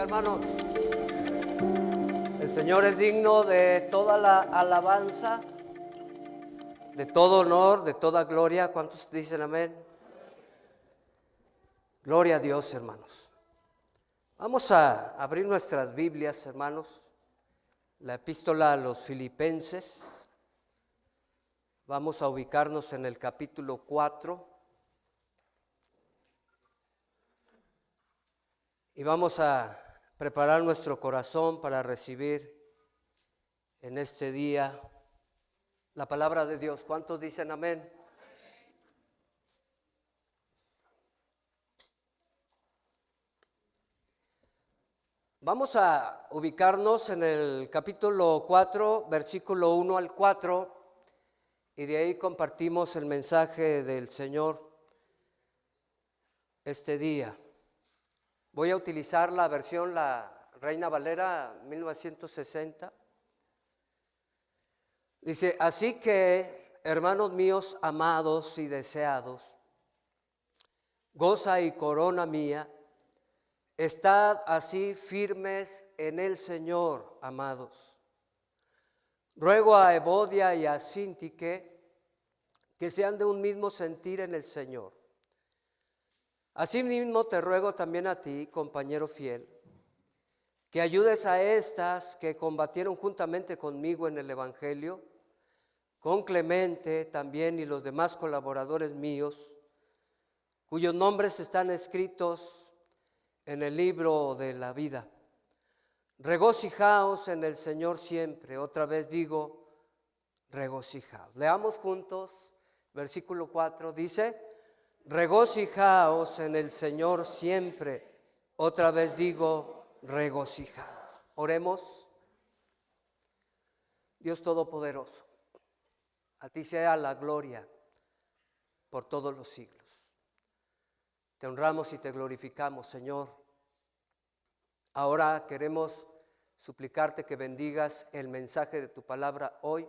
Venga, hermanos, el Señor es digno de toda la alabanza, de todo honor, de toda gloria. ¿Cuántos dicen amén? Gloria a Dios, hermanos. Vamos a abrir nuestras Biblias, hermanos. La epístola a los Filipenses. Vamos a ubicarnos en el capítulo 4. Y vamos a preparar nuestro corazón para recibir en este día la palabra de Dios. ¿Cuántos dicen amén? Vamos a ubicarnos en el capítulo 4, versículo 1 al 4, y de ahí compartimos el mensaje del Señor este día. Voy a utilizar la versión, la Reina Valera 1960. Dice: así que, hermanos míos amados y deseados, goza y corona mía, estad así firmes en el Señor, amados. Ruego a Evodia y a Síntique que sean de un mismo sentir en el Señor. Asimismo te ruego también a ti, compañero fiel, que ayudes a estas que combatieron juntamente conmigo en el Evangelio, con Clemente también y los demás colaboradores míos, cuyos nombres están escritos en el libro de la vida. Regocijaos en el Señor siempre. Otra vez digo, regocijaos. Leamos juntos, versículo 4, dice: regocijaos en el Señor siempre. Otra vez digo, regocijaos. Oremos. Dios Todopoderoso, a ti sea la gloria por todos los siglos. Te honramos y te glorificamos, Señor. Ahora queremos suplicarte que bendigas el mensaje de tu palabra hoy,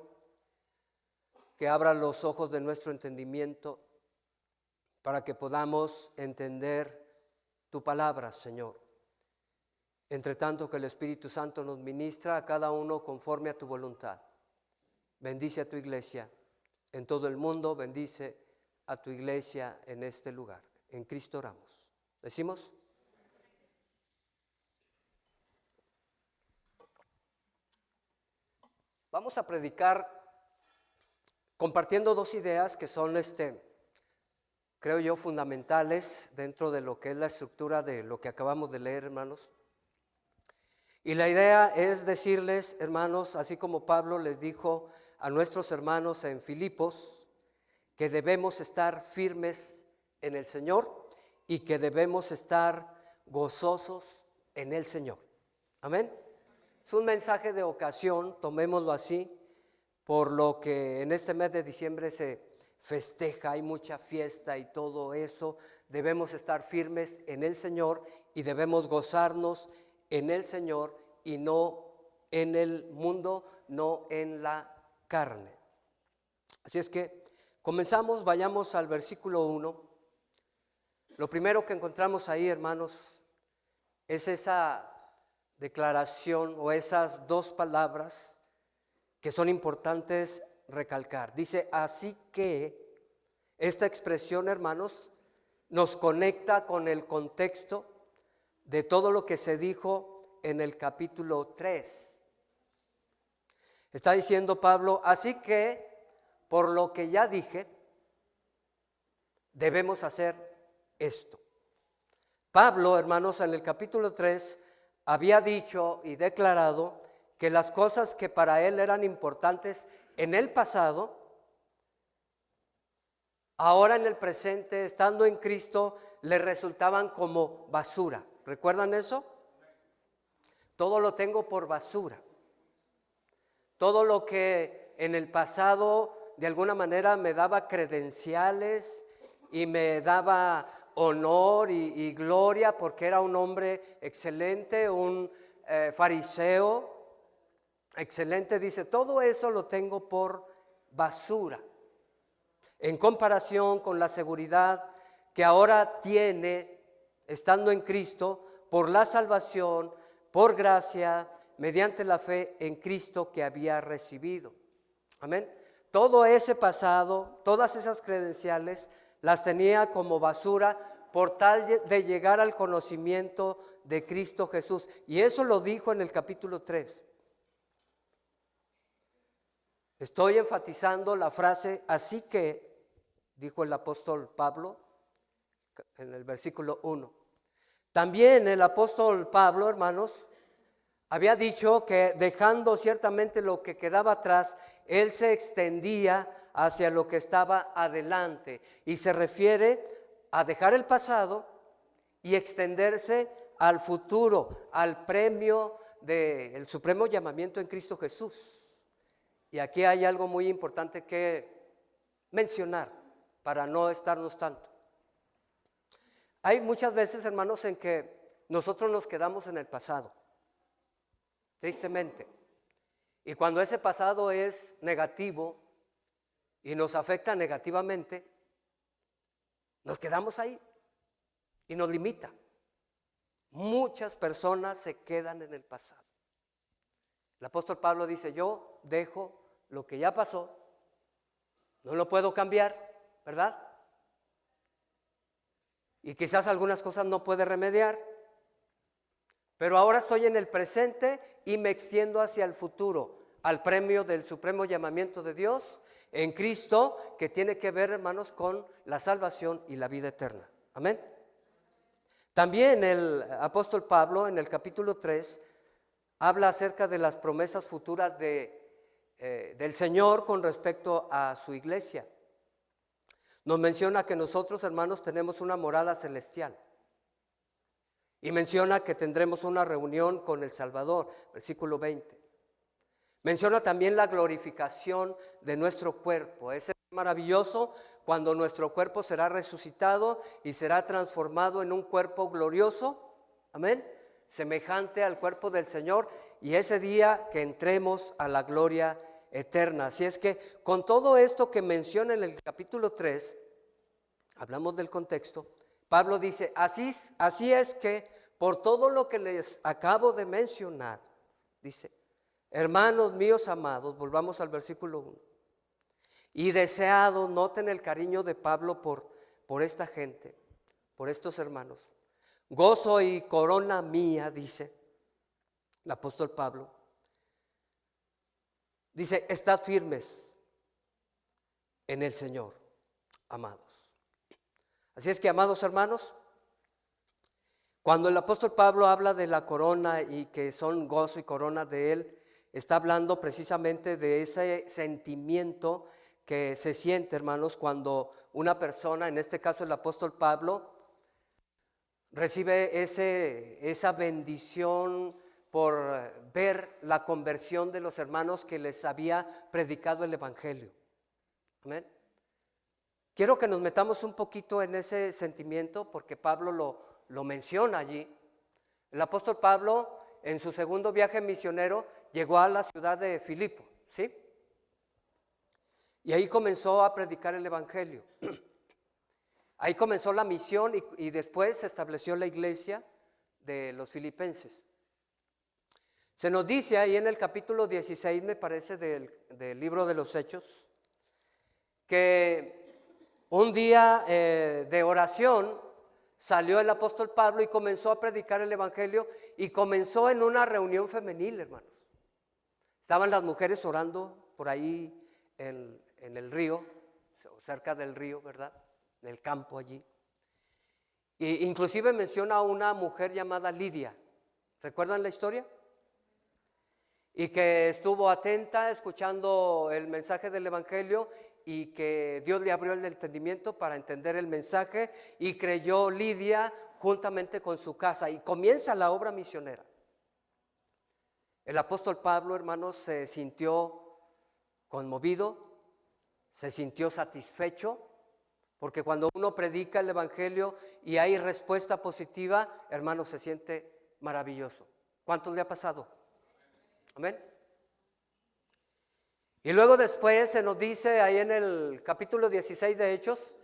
que abra los ojos de nuestro entendimiento para que podamos entender tu palabra, Señor. Entre tanto que el Espíritu Santo nos ministra a cada uno conforme a tu voluntad. Bendice a tu iglesia en todo el mundo, bendice a tu iglesia en este lugar. En Cristo oramos. ¿Decimos? Vamos a predicar compartiendo dos ideas que son, creo yo, fundamentales dentro de lo que es la estructura de lo que acabamos de leer, hermanos. Y la idea es decirles, hermanos, así como Pablo les dijo a nuestros hermanos en Filipos, que debemos estar firmes en el Señor y que debemos estar gozosos en el Señor. Amén. Es un mensaje de ocasión, tomémoslo así, por lo que en este mes de diciembre se festeja, hay mucha fiesta y todo eso. Debemos estar firmes en el Señor y debemos gozarnos en el Señor y no en el mundo, no en la carne. Así es que comenzamos, vayamos al versículo 1. Lo primero que encontramos ahí, hermanos, es esa declaración o esas dos palabras que son importantes recalcar. Dice: así que. Esta expresión, hermanos, nos conecta con el contexto de todo lo que se dijo en el capítulo 3. Está diciendo Pablo: así que, por lo que ya dije, debemos hacer esto. Pablo, hermanos, en el capítulo 3 había dicho y declarado que las cosas que para él eran importantes en el pasado, ahora en el presente, estando en Cristo, le resultaban como basura. ¿Recuerdan eso? Todo lo tengo por basura. Todo lo que en el pasado de alguna manera me daba credenciales y me daba honor y gloria porque era un hombre excelente, un fariseo excelente, dice: todo eso lo tengo por basura, en comparación con la seguridad que ahora tiene estando en Cristo por la salvación por gracia, mediante la fe en Cristo que había recibido. Amén. Todo ese pasado, todas esas credenciales, las tenía como basura por tal de llegar al conocimiento de Cristo Jesús. Y eso lo dijo en el capítulo 3. Estoy enfatizando la frase, así que, dijo el apóstol Pablo en el versículo 1. También el apóstol Pablo, hermanos, había dicho que dejando ciertamente lo que quedaba atrás, él se extendía hacia lo que estaba adelante. Y se refiere a dejar el pasado y extenderse al futuro, al premio del supremo llamamiento en Cristo Jesús. Y aquí hay algo muy importante que mencionar para no estarnos tanto. Hay muchas veces, hermanos, en que nosotros nos quedamos en el pasado, tristemente. Y cuando ese pasado es negativo y nos afecta negativamente, nos quedamos ahí y nos limita. Muchas personas se quedan en el pasado. El apóstol Pablo dice, yo dejo lo que ya pasó, no lo puedo cambiar, ¿verdad? Y quizás algunas cosas no puede remediar, pero ahora estoy en el presente y me extiendo hacia el futuro, al premio del supremo llamamiento de Dios en Cristo, que tiene que ver, hermanos, con la salvación y la vida eterna. Amén. También el apóstol Pablo en el capítulo 3 habla acerca de las promesas futuras del Señor con respecto a su iglesia. Nos menciona que nosotros, hermanos, tenemos una morada celestial. Y menciona que tendremos una reunión con el Salvador, versículo 20. Menciona también la glorificación de nuestro cuerpo. Es maravilloso cuando nuestro cuerpo será resucitado y será transformado en un cuerpo glorioso. Amén. Semejante al cuerpo del Señor. Y ese día que entremos a la gloria eterna. Así es que con todo esto que menciona en el capítulo 3, hablamos del contexto, Pablo dice, así es que por todo lo que les acabo de mencionar, dice, hermanos míos amados, volvamos al versículo 1, y deseado, noten el cariño de Pablo por esta gente, por estos hermanos, gozo y corona mía, dice el apóstol Pablo, dice, estad firmes en el Señor, amados. Así es que, amados hermanos, cuando el apóstol Pablo habla de la corona y que son gozo y corona de él, está hablando precisamente de ese sentimiento que se siente, hermanos, cuando una persona, en este caso el apóstol Pablo, recibe esa bendición por ver la conversión de los hermanos que les había predicado el evangelio. Amén. Quiero que nos metamos un poquito en ese sentimiento porque Pablo lo menciona allí. El apóstol Pablo en su segundo viaje misionero llegó a la ciudad de Filipo, ¿sí? Y ahí comenzó a predicar el evangelio. Ahí comenzó la misión y después se estableció la iglesia de los filipenses. Se nos dice ahí en el capítulo 16, me parece, del libro de los Hechos, que un día de oración salió el apóstol Pablo y comenzó a predicar el evangelio y comenzó en una reunión femenil, hermanos. Estaban las mujeres orando por ahí en el río, cerca del río, ¿verdad? En el campo allí. E inclusive menciona a una mujer llamada Lidia. ¿Recuerdan la historia? Y que estuvo atenta escuchando el mensaje del evangelio y que Dios le abrió el entendimiento para entender el mensaje y creyó Lidia juntamente con su casa y comienza la obra misionera. El apóstol Pablo, hermanos, se sintió conmovido, se sintió satisfecho, porque cuando uno predica el evangelio y hay respuesta positiva, hermanos, se siente maravilloso. ¿Cuántos le ha pasado? Amén. Y luego después se nos dice ahí en el capítulo 16 de Hechos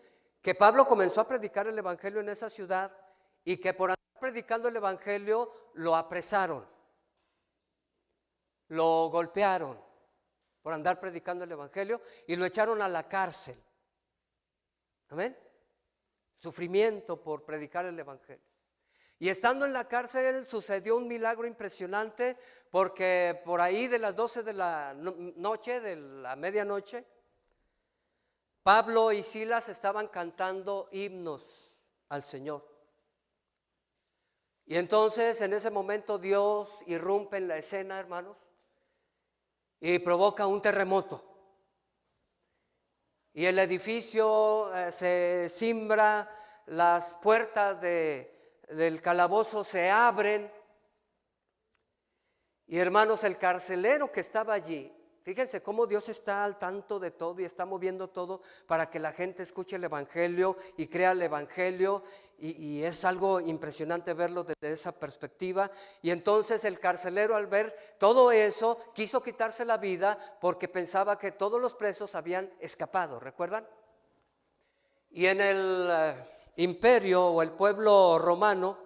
que Pablo comenzó a predicar el evangelio en esa ciudad y que por andar predicando el evangelio lo apresaron. lo golpearon por andar predicando el evangelio y lo echaron a la cárcel. Amén. Sufrimiento por predicar el evangelio. Y estando en la cárcel sucedió un milagro impresionante, porque por ahí de las 12 de la noche, de la medianoche, Pablo y Silas estaban cantando himnos al Señor. Y entonces en ese momento Dios irrumpe en la escena, hermanos, y provoca un terremoto. Y el edificio se cimbra, las puertas del calabozo se abren. Y hermanos, el carcelero que estaba allí, fíjense cómo Dios está al tanto de todo y está moviendo todo para que la gente escuche el evangelio y crea el evangelio. Y es algo impresionante verlo desde esa perspectiva. Y entonces el carcelero, al ver todo eso, quiso quitarse la vida porque pensaba que todos los presos habían escapado, ¿recuerdan? Y en el imperio o el pueblo romano,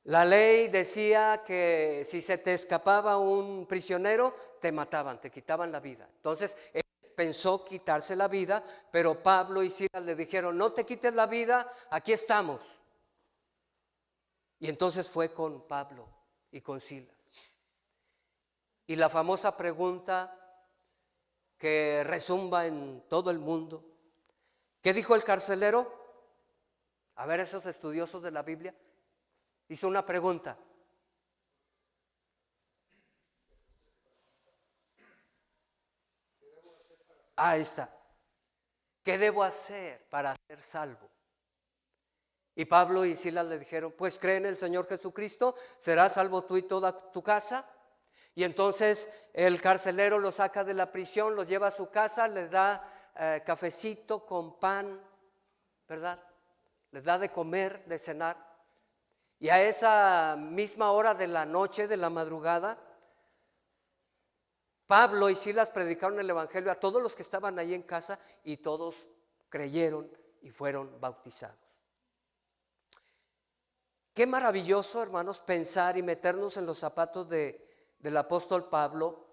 la ley decía que si se te escapaba un prisionero, te mataban, te quitaban la vida. Entonces él pensó quitarse la vida, pero Pablo y Silas le dijeron: no te quites la vida, aquí estamos. Y entonces fue con Pablo y con Silas. Y la famosa pregunta que resumba en todo el mundo: ¿qué dijo el carcelero? A ver, esos estudiosos de la Biblia. Hizo una pregunta. Ahí está. ¿Qué debo hacer para ser salvo? Y Pablo y Silas le dijeron: pues cree en el Señor Jesucristo, serás salvo tú y toda tu casa. Y entonces el carcelero lo saca de la prisión, lo lleva a su casa, les da cafecito con pan, ¿verdad? Les da de comer, de cenar. Y a esa misma hora de la noche, de la madrugada, Pablo y Silas predicaron el evangelio a todos los que estaban ahí en casa, y todos creyeron y fueron bautizados. Qué maravilloso, hermanos, pensar y meternos en los zapatos del apóstol Pablo,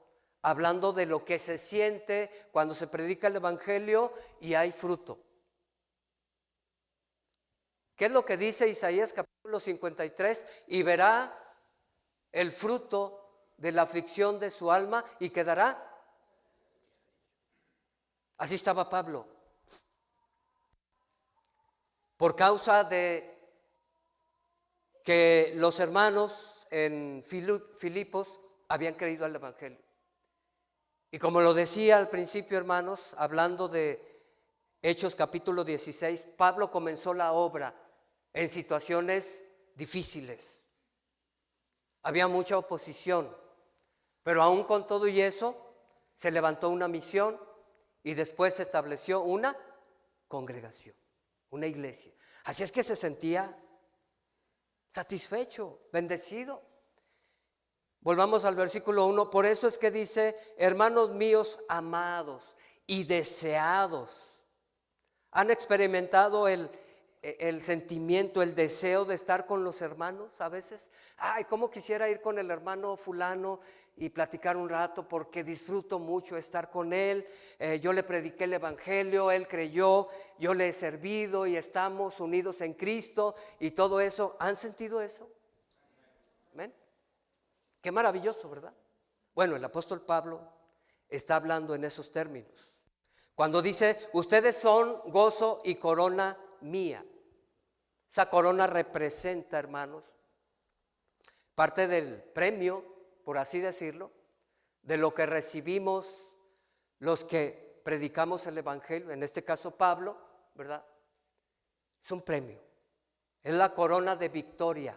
hablando de lo que se siente cuando se predica el evangelio y hay fruto. ¿Qué es lo que dice Isaías capítulo 53? Y verá el fruto de la aflicción de su alma y quedará. Así estaba Pablo. Por causa de que los hermanos en Filipos habían creído al evangelio. Y como lo decía al principio, hermanos, hablando de Hechos capítulo 16, Pablo comenzó la obra en situaciones difíciles. Había mucha oposición, pero aún con todo y eso, se levantó una misión y después se estableció una congregación, una iglesia. Así es que se sentía satisfecho, bendecido. Volvamos al versículo 1. Por eso es que dice: hermanos míos amados y deseados. ¿Han experimentado el sentimiento, el deseo de estar con los hermanos a veces? Ay, cómo quisiera ir con el hermano fulano y platicar un rato, porque disfruto mucho estar con él. Yo le prediqué el evangelio, él creyó, yo le he servido y estamos unidos en Cristo y todo eso. ¿Han sentido eso? ¿Amén? Qué maravilloso, ¿verdad? Bueno, el apóstol Pablo está hablando en esos términos cuando dice: ustedes son gozo y corona mía. Esa corona representa, hermanos, parte del premio, por así decirlo, de lo que recibimos los que predicamos el evangelio. En este caso Pablo, ¿verdad? Es un premio, es la corona de victoria.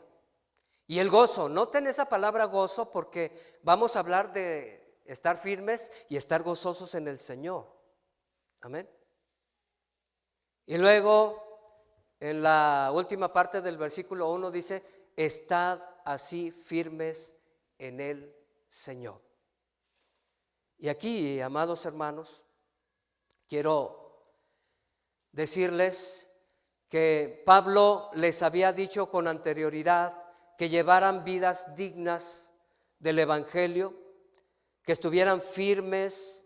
Y el gozo, noten esa palabra gozo, porque vamos a hablar de estar firmes y estar gozosos en el Señor. Amén. Y luego en la última parte del versículo 1 dice: estad así firmes en el Señor. Y aquí, amados hermanos, quiero decirles que Pablo les había dicho con anterioridad que llevaran vidas dignas del Evangelio, que estuvieran firmes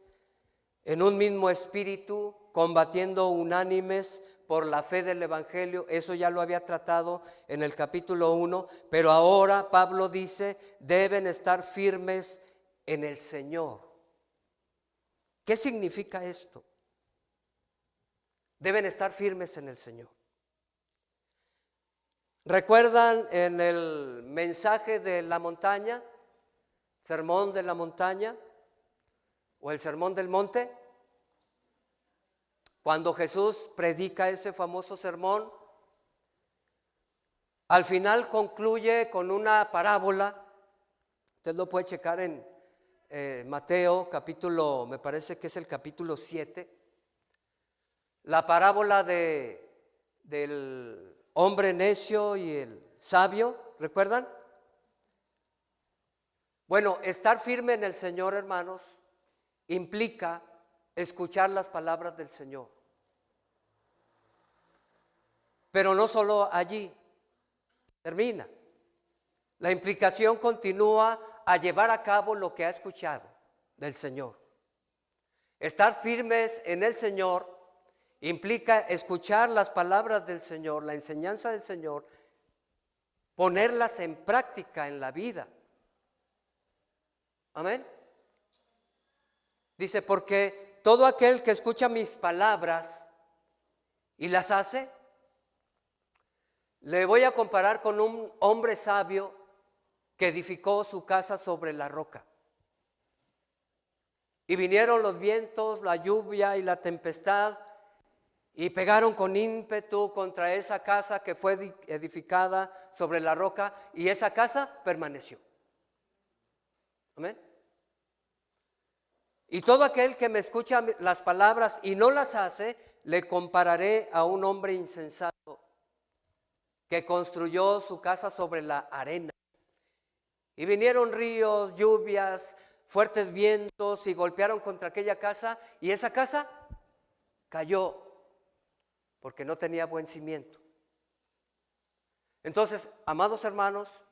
en un mismo espíritu, combatiendo unánimes por la fe del Evangelio. Eso ya lo había tratado en el capítulo 1, pero ahora Pablo dice, deben estar firmes en el Señor. ¿Qué significa esto? Deben estar firmes en el Señor. ¿Recuerdan en el mensaje de la montaña, sermón de la montaña o el sermón del monte? Cuando Jesús predica ese famoso sermón, al final concluye con una parábola. Usted lo puede checar en Mateo capítulo, me parece que es el capítulo 7. La parábola del hombre necio y el sabio, ¿recuerdan? Bueno, estar firme en el Señor, hermanos, implica escuchar las palabras del Señor. Pero no solo allí termina. La implicación continúa a llevar a cabo lo que ha escuchado del Señor. Estar firmes en el Señor implica escuchar las palabras del Señor, la enseñanza del Señor, ponerlas en práctica en la vida. Amén. Dice, porque todo aquel que escucha mis palabras y las hace, le voy a comparar con un hombre sabio que edificó su casa sobre la roca. Y vinieron los vientos, la lluvia y la tempestad, y pegaron con ímpetu contra esa casa que fue edificada sobre la roca, y esa casa permaneció. Amén. Y todo aquel que me escucha las palabras y no las hace, le compararé a un hombre insensato que construyó su casa sobre la arena. Y vinieron ríos, lluvias, fuertes vientos y golpearon contra aquella casa, y esa casa cayó porque no tenía buen cimiento. Entonces, amados hermanos,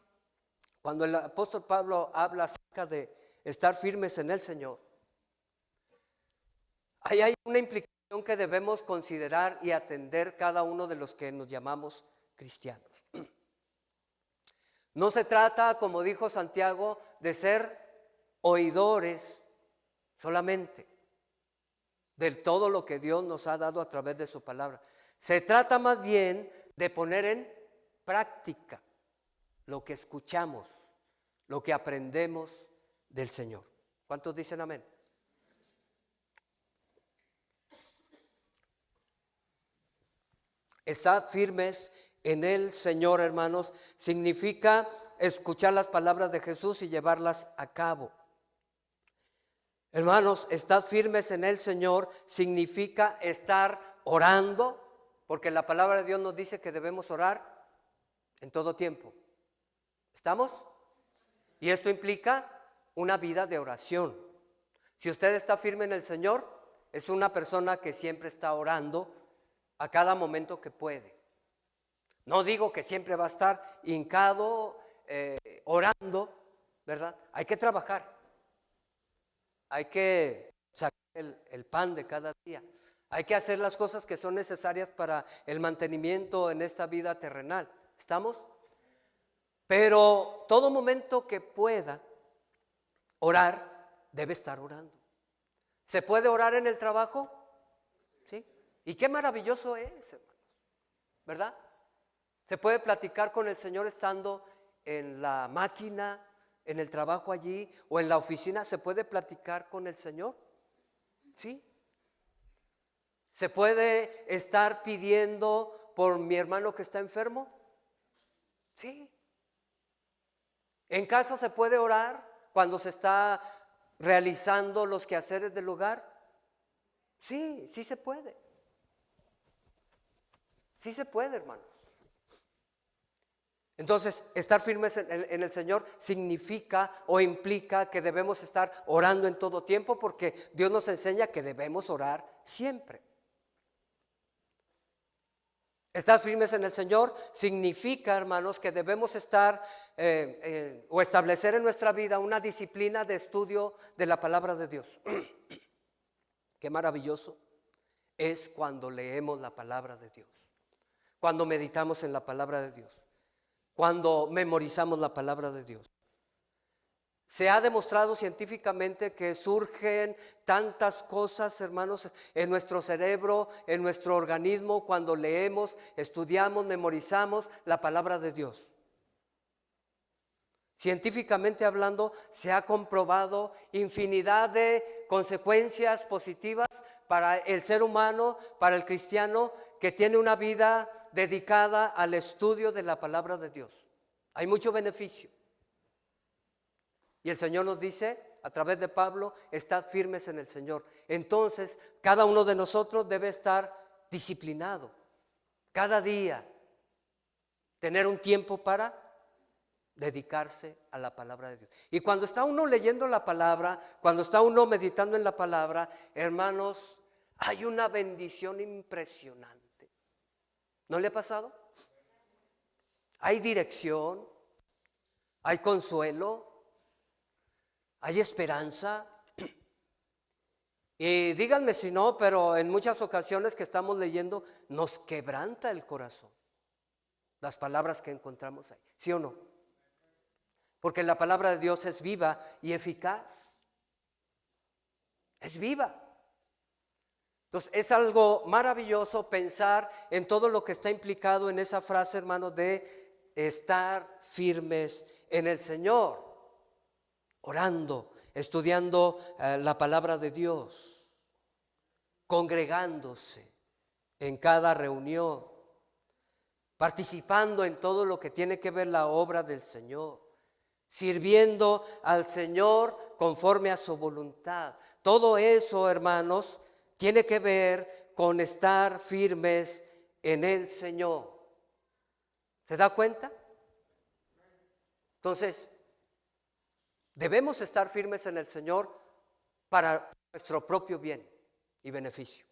cuando el apóstol Pablo habla acerca de estar firmes en el Señor, ahí hay una implicación que debemos considerar y atender cada uno de los que nos llamamos cristianos. No se trata, como dijo Santiago, de ser oidores solamente de todo lo que Dios nos ha dado a través de su palabra. Se trata más bien de poner en práctica lo que escuchamos, lo que aprendemos del Señor. ¿Cuántos dicen amén? Estad firmes en el Señor, hermanos, significa escuchar las palabras de Jesús y llevarlas a cabo. Hermanos, estad firmes en el Señor significa estar orando, porque la palabra de Dios nos dice que debemos orar en todo tiempo. ¿Estamos? Y esto implica una vida de oración. Si usted está firme en el Señor, es una persona que siempre está orando a cada momento que puede. No digo que siempre va a estar hincado, orando, ¿verdad? Hay que trabajar. Hay que sacar el pan de cada día. Hay que hacer las cosas que son necesarias para el mantenimiento en esta vida terrenal. ¿Estamos? Pero todo momento que pueda orar, debe estar orando. ¿Se puede orar en el trabajo? ¿Sí? Y qué maravilloso es, hermanos, ¿verdad? Se puede platicar con el Señor estando en la máquina, en el trabajo allí o en la oficina. ¿Se puede platicar con el Señor? ¿Sí? ¿Se puede estar pidiendo por mi hermano que está enfermo? Sí. ¿En casa se puede orar cuando se está realizando los quehaceres del hogar? Sí, sí se puede. Sí se puede, hermanos. Entonces, estar firmes en el Señor significa o implica que debemos estar orando en todo tiempo, porque Dios nos enseña que debemos orar siempre. Estar firmes en el Señor significa, hermanos, que debemos estar o establecer en nuestra vida una disciplina de estudio de la palabra de Dios. Qué maravilloso es cuando leemos la palabra de Dios, cuando meditamos en la palabra de Dios, cuando memorizamos la palabra de Dios. Se ha demostrado científicamente que surgen tantas cosas, hermanos, en nuestro cerebro, en nuestro organismo, cuando leemos, estudiamos, memorizamos la palabra de Dios. Científicamente hablando, se ha comprobado infinidad de consecuencias positivas para el ser humano, para el cristiano que tiene una vida dedicada al estudio de la palabra de Dios. Hay mucho beneficio. Y el Señor nos dice, a través de Pablo, estad firmes en el Señor. Entonces, cada uno de nosotros debe estar disciplinado. Cada día, tener un tiempo para dedicarse a la palabra de Dios. Y cuando está uno leyendo la palabra, cuando está uno meditando en la palabra, hermanos, hay una bendición impresionante. ¿No le ha pasado? Hay dirección, hay consuelo, hay esperanza. Y díganme si no, pero en muchas ocasiones que estamos leyendo nos quebranta el corazón las palabras que encontramos ahí, ¿sí o no? Porque la palabra de Dios es viva y eficaz. Es viva. Entonces es algo maravilloso pensar en todo lo que está implicado en esa frase, hermano, de estar firmes en el Señor, orando, estudiando la palabra de Dios, congregándose en cada reunión, participando en todo lo que tiene que ver la obra del Señor, sirviendo al Señor conforme a su voluntad. Todo eso, hermanos, tiene que ver con estar firmes en el Señor. ¿Se da cuenta? Entonces, debemos estar firmes en el Señor para nuestro propio bien y beneficio.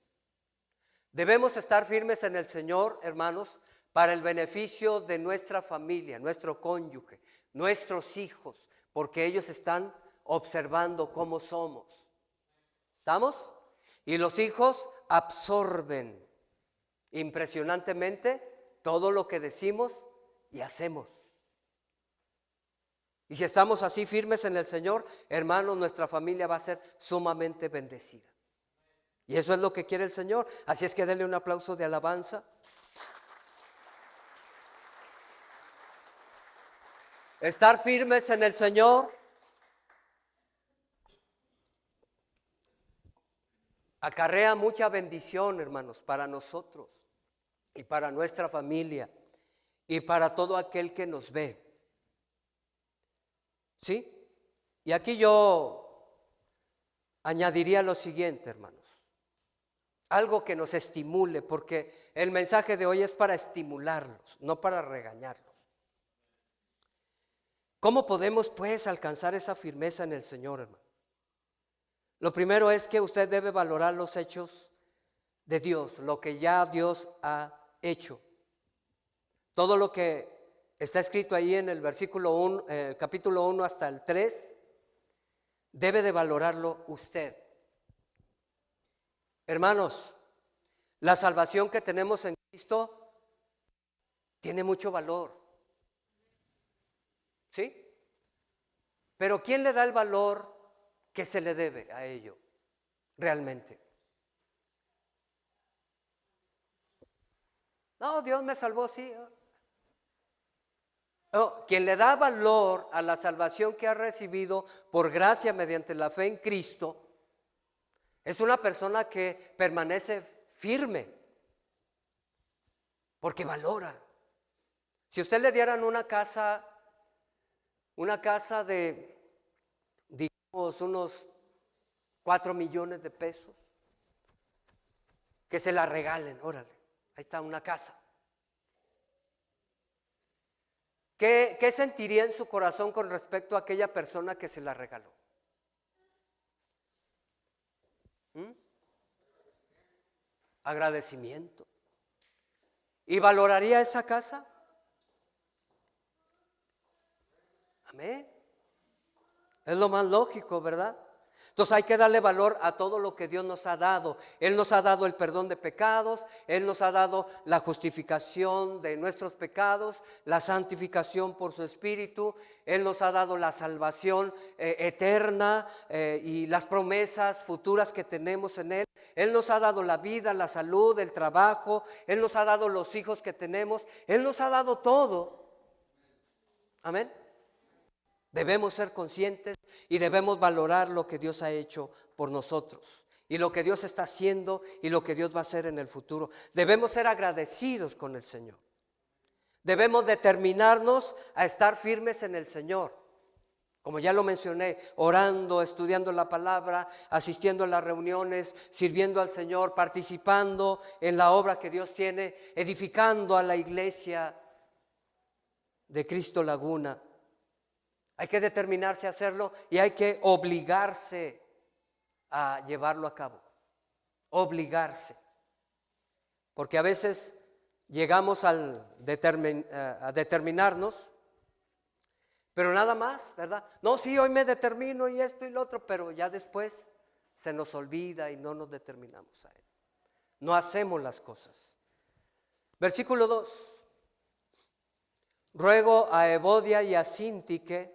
Debemos estar firmes en el Señor, hermanos, para el beneficio de nuestra familia, nuestro cónyuge, nuestros hijos, porque ellos están observando cómo somos. ¿Estamos? Y los hijos absorben impresionantemente todo lo que decimos y hacemos. Y si estamos así firmes en el Señor, hermanos, nuestra familia va a ser sumamente bendecida. Y eso es lo que quiere el Señor. Así es que denle un aplauso de alabanza. Estar firmes en el Señor acarrea mucha bendición, hermanos, para nosotros y para nuestra familia y para todo aquel que nos ve. ¿Sí? Y aquí yo añadiría lo siguiente, hermanos. Algo que nos estimule, porque el mensaje de hoy es para estimularlos, no para regañarlos. ¿Cómo podemos, pues, alcanzar esa firmeza en el Señor, hermano? Lo primero es que usted debe valorar los hechos de Dios, lo que ya Dios ha hecho. Todo lo que está escrito ahí en el versículo 1, capítulo 1 hasta el 3, debe de valorarlo usted. Hermanos, la salvación que tenemos en Cristo tiene mucho valor. ¿Sí? Pero ¿quién le da el valor que se le debe a ello realmente? No, Dios me salvó, sí. No, quien le da valor a la salvación que ha recibido por gracia mediante la fe en Cristo es una persona que permanece firme, porque valora. Si usted le dieran una casa de, digamos, unos 4 millones de pesos, que se la regalen, órale, ahí está una casa. ¿Qué sentiría en su corazón con respecto a aquella persona que se la regaló? Agradecimiento. ¿Y valoraría esa casa? Amén. Es lo más lógico, ¿verdad? Entonces hay que darle valor a todo lo que Dios nos ha dado. Él nos ha dado el perdón de pecados, Él nos ha dado la justificación de nuestros pecados, la santificación por su Espíritu, Él nos ha dado la salvación eterna y las promesas futuras que tenemos en Él. Él nos ha dado la vida, la salud, el trabajo, Él nos ha dado los hijos que tenemos, Él nos ha dado todo. Amén. Debemos ser conscientes y debemos valorar lo que Dios ha hecho por nosotros y lo que Dios está haciendo y lo que Dios va a hacer en el futuro. Debemos ser agradecidos con el Señor. Debemos determinarnos a estar firmes en el Señor. Como ya lo mencioné, orando, estudiando la palabra, asistiendo a las reuniones, sirviendo al Señor, participando en la obra que Dios tiene, edificando a la iglesia de Cristo Laguna. Hay que determinarse a hacerlo y hay que obligarse a llevarlo a cabo. Obligarse. Porque a veces llegamos a determinarnos, pero nada más, ¿verdad? No, sí, hoy me determino y esto y lo otro, pero ya después se nos olvida y no nos determinamos a él. No hacemos las cosas. Versículo 2. Ruego a Evodia y a Síntique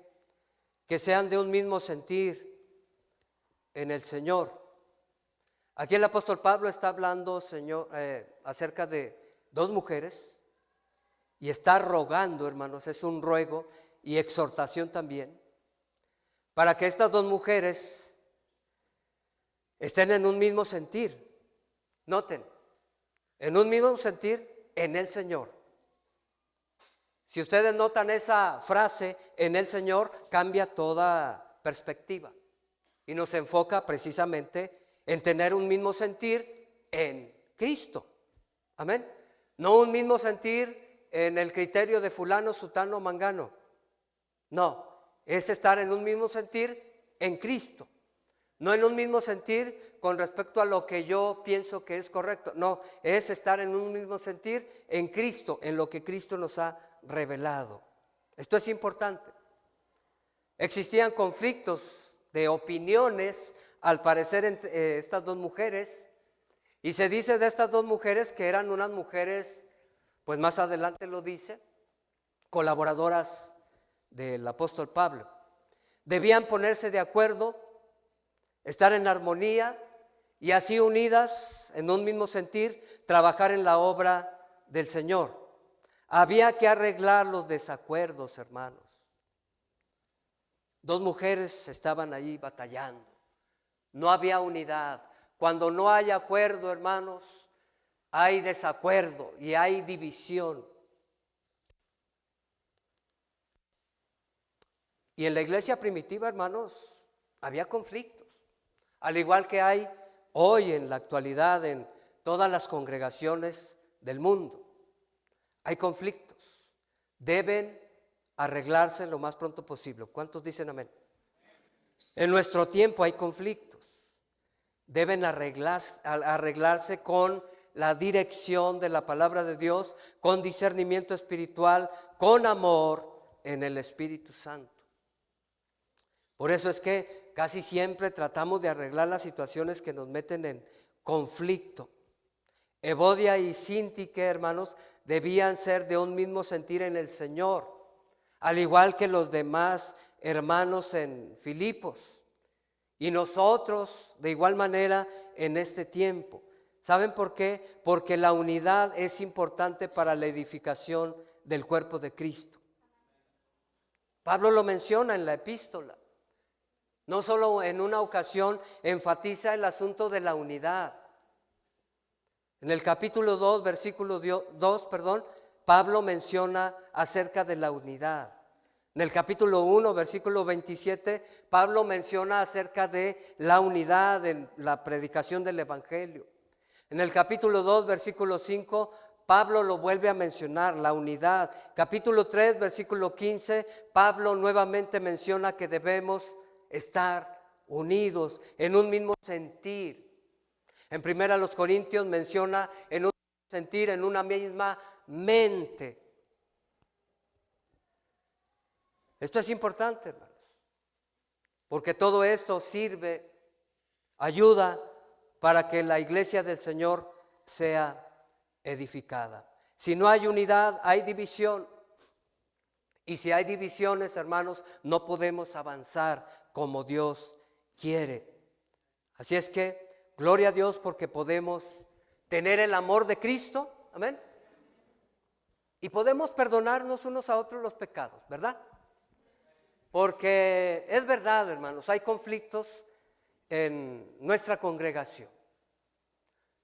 que sean de un mismo sentir en el Señor. Aquí el apóstol Pablo está hablando, acerca de dos mujeres y está rogando, hermanos, es un ruego y exhortación también, para que estas dos mujeres estén en un mismo sentir. Noten, en un mismo sentir en el Señor. Si ustedes notan esa frase, en el Señor, cambia toda perspectiva y nos enfoca precisamente en tener un mismo sentir en Cristo. Amén. No un mismo sentir en el criterio de fulano, sutano, mangano. No, es estar en un mismo sentir en Cristo. No en un mismo sentir con respecto a lo que yo pienso que es correcto. No, es estar en un mismo sentir en Cristo, en lo que Cristo nos ha revelado. Esto es importante. Existían conflictos de opiniones al parecer entre estas dos mujeres, y se dice de estas dos mujeres que eran unas mujeres, pues más adelante lo dice, colaboradoras del apóstol Pablo. Debían ponerse de acuerdo, estar en armonía y así unidas en un mismo sentir, trabajar en la obra del Señor. Había que arreglar los desacuerdos, hermanos. Dos mujeres estaban allí batallando. No había unidad. Cuando no hay acuerdo, hermanos, hay desacuerdo y hay división. Y en la iglesia primitiva, hermanos, había conflictos. Al igual que hay hoy en la actualidad en todas las congregaciones del mundo. Hay conflictos, deben arreglarse lo más pronto posible. ¿Cuántos dicen amén? En nuestro tiempo hay conflictos, deben arreglarse con la dirección de la palabra de Dios, con discernimiento espiritual, con amor en el Espíritu Santo. Por eso es que casi siempre tratamos de arreglar las situaciones que nos meten en conflicto. Evodia y Síntique, hermanos, debían ser de un mismo sentir en el Señor, al igual que los demás hermanos en Filipos. Y nosotros, de igual manera, en este tiempo. ¿Saben por qué? Porque la unidad es importante para la edificación del cuerpo de Cristo. Pablo lo menciona en la epístola. No solo en una ocasión enfatiza el asunto de la unidad. En el capítulo 2, versículo 2, Pablo menciona acerca de la unidad. En el capítulo 1, versículo 27, Pablo menciona acerca de la unidad en la predicación del Evangelio. En el capítulo 2, versículo 5, Pablo lo vuelve a mencionar, la unidad. Capítulo 3, versículo 15, Pablo nuevamente menciona que debemos estar unidos en un mismo sentir. En 1 Corintios menciona en un sentir, en una misma mente. Esto es importante, hermanos, porque todo esto sirve, ayuda para que la iglesia del Señor sea edificada. Si no hay unidad, hay división. Y si hay divisiones, hermanos, no podemos avanzar como Dios quiere. Así es que, gloria a Dios porque podemos tener el amor de Cristo, amén. Y podemos perdonarnos unos a otros los pecados, ¿verdad? Porque es verdad, hermanos, hay conflictos en nuestra congregación.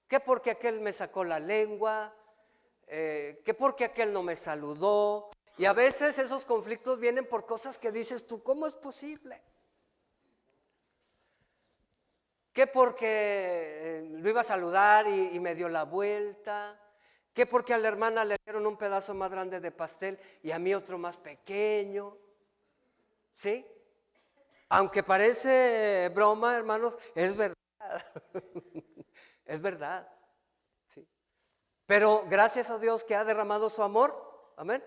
Que porque aquel me sacó la lengua, que porque aquel no me saludó. Y a veces esos conflictos vienen por cosas que dices tú, ¿cómo es posible? Que porque lo iba a saludar y me dio la vuelta. Que porque a la hermana le dieron un pedazo más grande de pastel y a mí otro más pequeño. ¿Sí? Aunque parece broma, hermanos, es verdad. Es verdad. ¿Sí? Pero gracias a Dios que ha derramado su amor. Amén.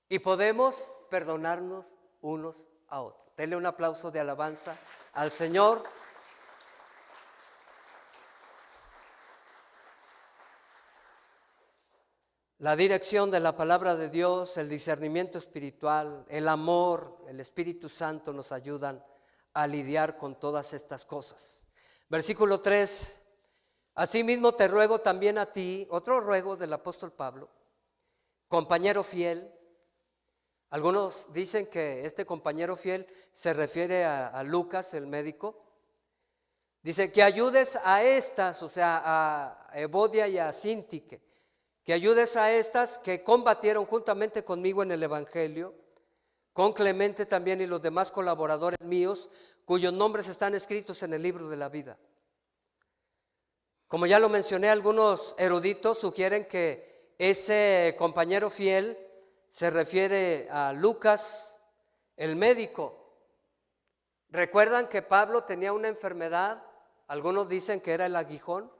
Y podemos perdonarnos unos a otros. Denle un aplauso de alabanza al Señor. La dirección de la palabra de Dios, el discernimiento espiritual, el amor, el Espíritu Santo nos ayudan a lidiar con todas estas cosas. Versículo 3. Asimismo te ruego también a ti, otro ruego del apóstol Pablo, compañero fiel. Algunos dicen que este compañero fiel se refiere a Lucas, el médico. Dice que ayudes a estas, o sea, a Evodia y a Síntique, que ayudes a estas que combatieron juntamente conmigo en el Evangelio, con Clemente también y los demás colaboradores míos, cuyos nombres están escritos en el libro de la vida. Como ya lo mencioné, algunos eruditos sugieren que ese compañero fiel se refiere a Lucas, el médico. ¿Recuerdan que Pablo tenía una enfermedad? Algunos dicen que era el aguijón.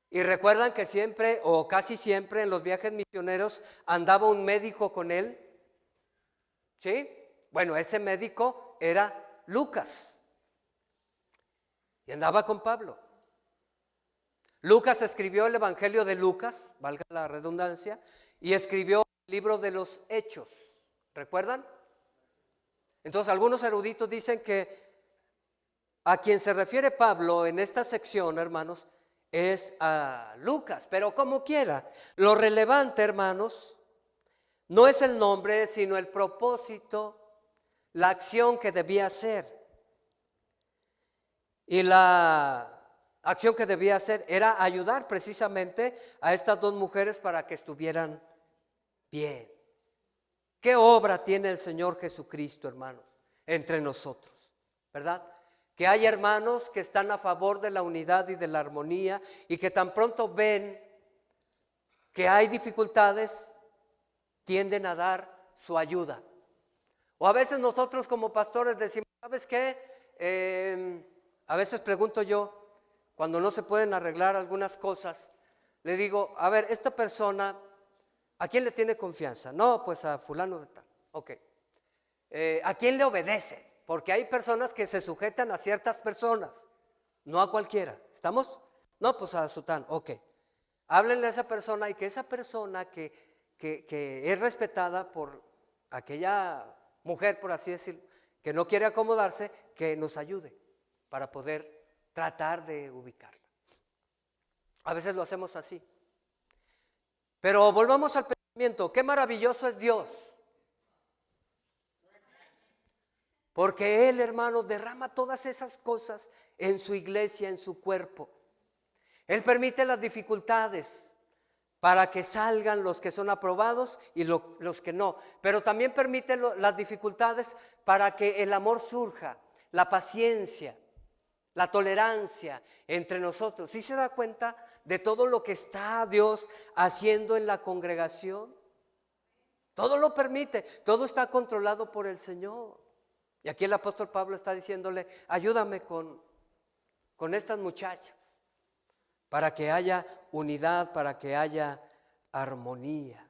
Y recuerdan que siempre o casi siempre en los viajes misioneros andaba un médico con él. ¿Sí? Bueno, ese médico era Lucas. Y andaba con Pablo. Lucas escribió el Evangelio de Lucas, valga la redundancia, y escribió el libro de los Hechos. ¿Recuerdan? Entonces algunos eruditos dicen que a quien se refiere Pablo en esta sección, hermanos, es a Lucas, pero como quiera. Lo relevante, hermanos, no es el nombre, sino el propósito, la acción que debía hacer. Y la acción que debía hacer era ayudar precisamente a estas dos mujeres para que estuvieran bien. ¿Qué obra tiene el Señor Jesucristo, hermanos, entre nosotros? ¿Verdad? Que hay hermanos que están a favor de la unidad y de la armonía y que tan pronto ven que hay dificultades, tienden a dar su ayuda. O a veces nosotros como pastores decimos, ¿sabes qué? A veces pregunto yo, cuando no se pueden arreglar algunas cosas, le digo, a ver, esta persona, ¿a quién le tiene confianza? No, pues a fulano de tal. Ok. ¿A quién le obedece? Porque hay personas que se sujetan a ciertas personas, no a cualquiera. ¿Estamos? No, pues a Sután. Ok. Háblenle a esa persona y que esa persona que es respetada por aquella mujer, por así decirlo, que no quiere acomodarse, que nos ayude para poder tratar de ubicarla. A veces lo hacemos así. Pero volvamos al pensamiento. Qué maravilloso es Dios. Porque Él, hermanos, derrama todas esas cosas en su iglesia, en su cuerpo. Él permite las dificultades para que salgan los que son aprobados y los que no. Pero también permite las dificultades para que el amor surja, la paciencia, la tolerancia entre nosotros. ¿Sí se da cuenta de todo lo que está Dios haciendo en la congregación? Todo lo permite, todo está controlado por el Señor. Y aquí el apóstol Pablo está diciéndole, ayúdame con estas muchachas. para que haya unidad, para que haya armonía.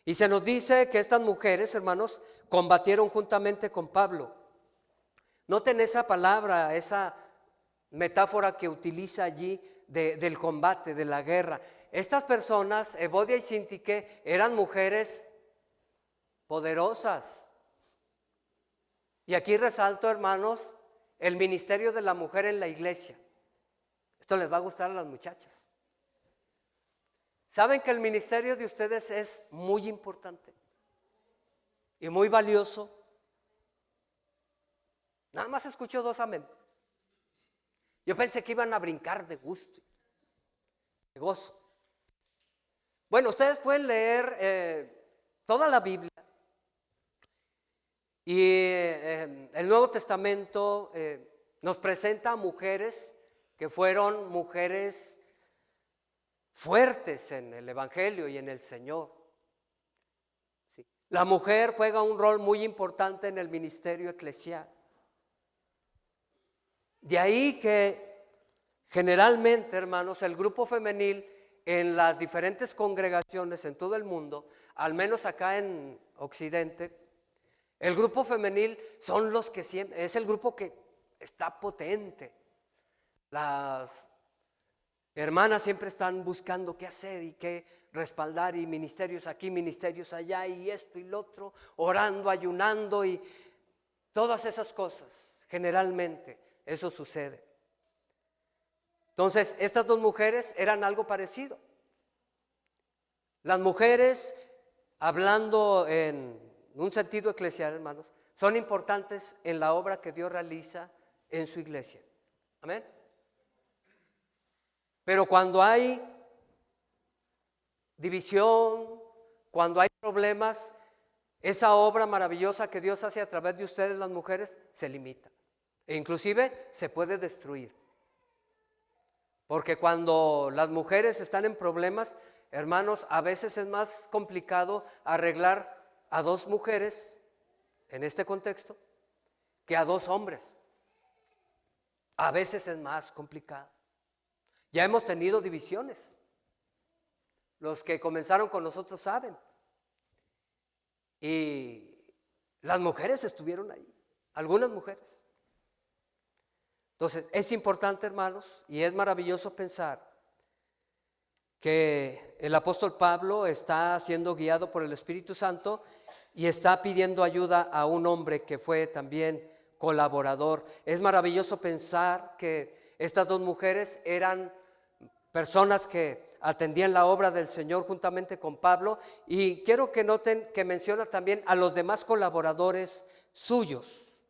Y se nos dice que estas mujeres, hermanos, combatieron juntamente con Pablo. Noten esa palabra, esa metáfora que utiliza allí del combate, de la guerra. Estas personas, Evodia y Síntique, eran mujeres poderosas. Y aquí resalto, hermanos, el ministerio de la mujer en la iglesia. Esto les va a gustar a las muchachas. ¿Saben que el ministerio de ustedes es muy importante y muy valioso? Nada más escucho 2 amén. Yo pensé que iban a brincar de gusto, de gozo. Bueno, ustedes pueden leer toda la Biblia y el Nuevo Testamento nos presenta a mujeres que fueron mujeres fuertes en el Evangelio y en el Señor. Sí. La mujer juega un rol muy importante en el ministerio eclesial. De ahí que generalmente, hermanos, el grupo femenil en las diferentes congregaciones en todo el mundo, al menos acá en Occidente, el grupo femenil son los que siempre, es el grupo que está potente. Las hermanas siempre están buscando qué hacer y qué respaldar, y ministerios aquí, ministerios allá, y esto y lo otro, orando, ayunando y todas esas cosas. Generalmente eso sucede. Entonces, estas 2 mujeres eran algo parecido. Las mujeres, hablando en un sentido eclesial, hermanos, son importantes en la obra que Dios realiza en su iglesia. Amén. Pero cuando hay división, cuando hay problemas, esa obra maravillosa que Dios hace a través de ustedes, las mujeres, se limita. E inclusive se puede destruir. Porque cuando las mujeres están en problemas, hermanos, a veces es más complicado arreglar a 2 mujeres, en este contexto, que a 2 hombres. A veces es más complicado. Ya hemos tenido divisiones. Los que comenzaron con nosotros saben. Y las mujeres estuvieron ahí, algunas mujeres. Entonces, es importante, hermanos, y es maravilloso pensar que el apóstol Pablo está siendo guiado por el Espíritu Santo y está pidiendo ayuda a un hombre que fue también colaborador. Es maravilloso pensar que estas 2 mujeres eran personas que atendían la obra del Señor juntamente con Pablo, y quiero que noten que menciona también a los demás colaboradores suyos.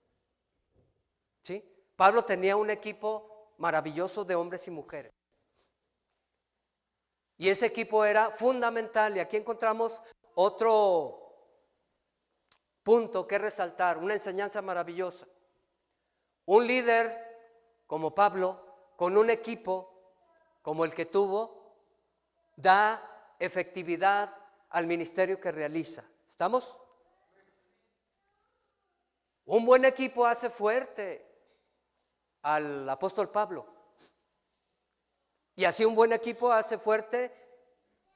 ¿Sí? Pablo tenía un equipo maravilloso de hombres y mujeres. Y ese equipo era fundamental, y aquí encontramos otro punto que resaltar, una enseñanza maravillosa. Un líder como Pablo, con un equipo como el que tuvo, da efectividad al ministerio que realiza. ¿Estamos? Un buen equipo hace fuerte al apóstol Pablo. Y así un buen equipo hace fuerte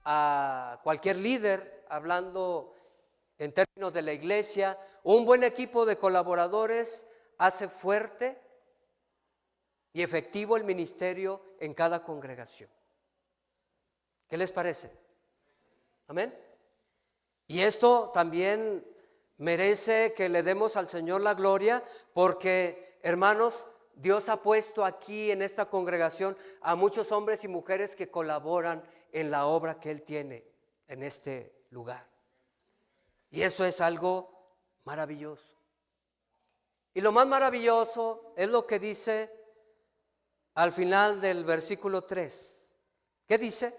a cualquier líder, hablando en términos de la iglesia. Un buen equipo de colaboradores hace fuerte y efectivo el ministerio en cada congregación. ¿Qué les parece? Amén. Y esto también merece que le demos al Señor la gloria, porque, hermanos, Dios ha puesto aquí en esta congregación a muchos hombres y mujeres que colaboran en la obra que Él tiene en este lugar. Y eso es algo maravilloso. Y lo más maravilloso es lo que dice al final del versículo 3. ¿Qué dice?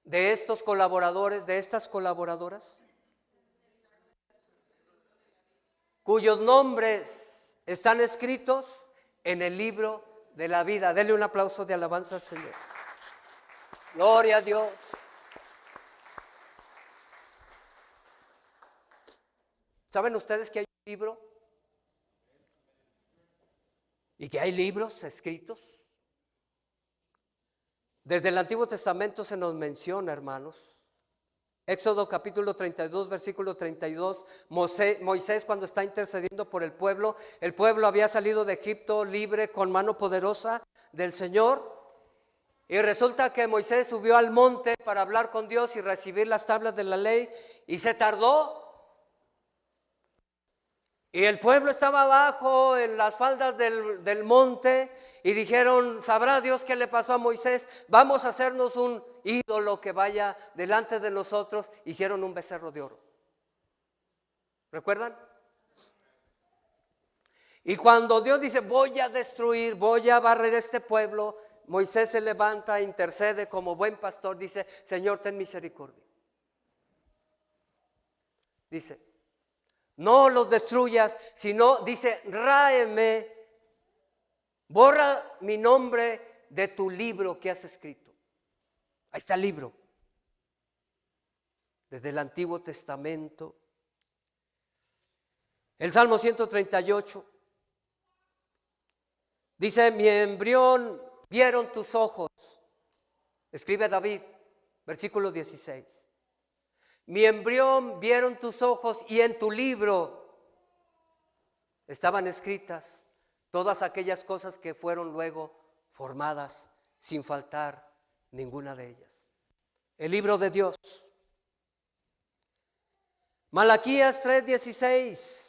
De estos colaboradores, de estas colaboradoras, cuyos nombres están escritos en el libro de la vida. Denle un aplauso de alabanza al Señor. Gloria a Dios. ¿Saben ustedes que hay un libro? Y que hay libros escritos. Desde el Antiguo Testamento se nos menciona, hermanos. Éxodo capítulo 32, versículo 32, Moisés cuando está intercediendo por el pueblo había salido de Egipto libre con mano poderosa del Señor. Y resulta que Moisés subió al monte para hablar con Dios y recibir las tablas de la ley y se tardó. Y el pueblo estaba abajo en las faldas del monte y dijeron, ¿sabrá Dios qué le pasó a Moisés? Vamos a hacernos un ídolo que vaya delante de nosotros. Hicieron un becerro de oro. ¿Recuerdan? Y cuando Dios dice, voy a destruir, voy a barrer este pueblo, Moisés se levanta, intercede como buen pastor, dice, Señor, ten misericordia. Dice, no los destruyas, sino, dice, ráeme, borra mi nombre de tu libro que has escrito. Ahí está el libro. Desde el Antiguo Testamento. El Salmo 138 dice, mi embrión vieron tus ojos. Escribe David, versículo 16. Mi embrión vieron tus ojos y en tu libro estaban escritas todas aquellas cosas que fueron luego formadas sin faltar ninguna de ellas. El libro de Dios. Malaquías 3:16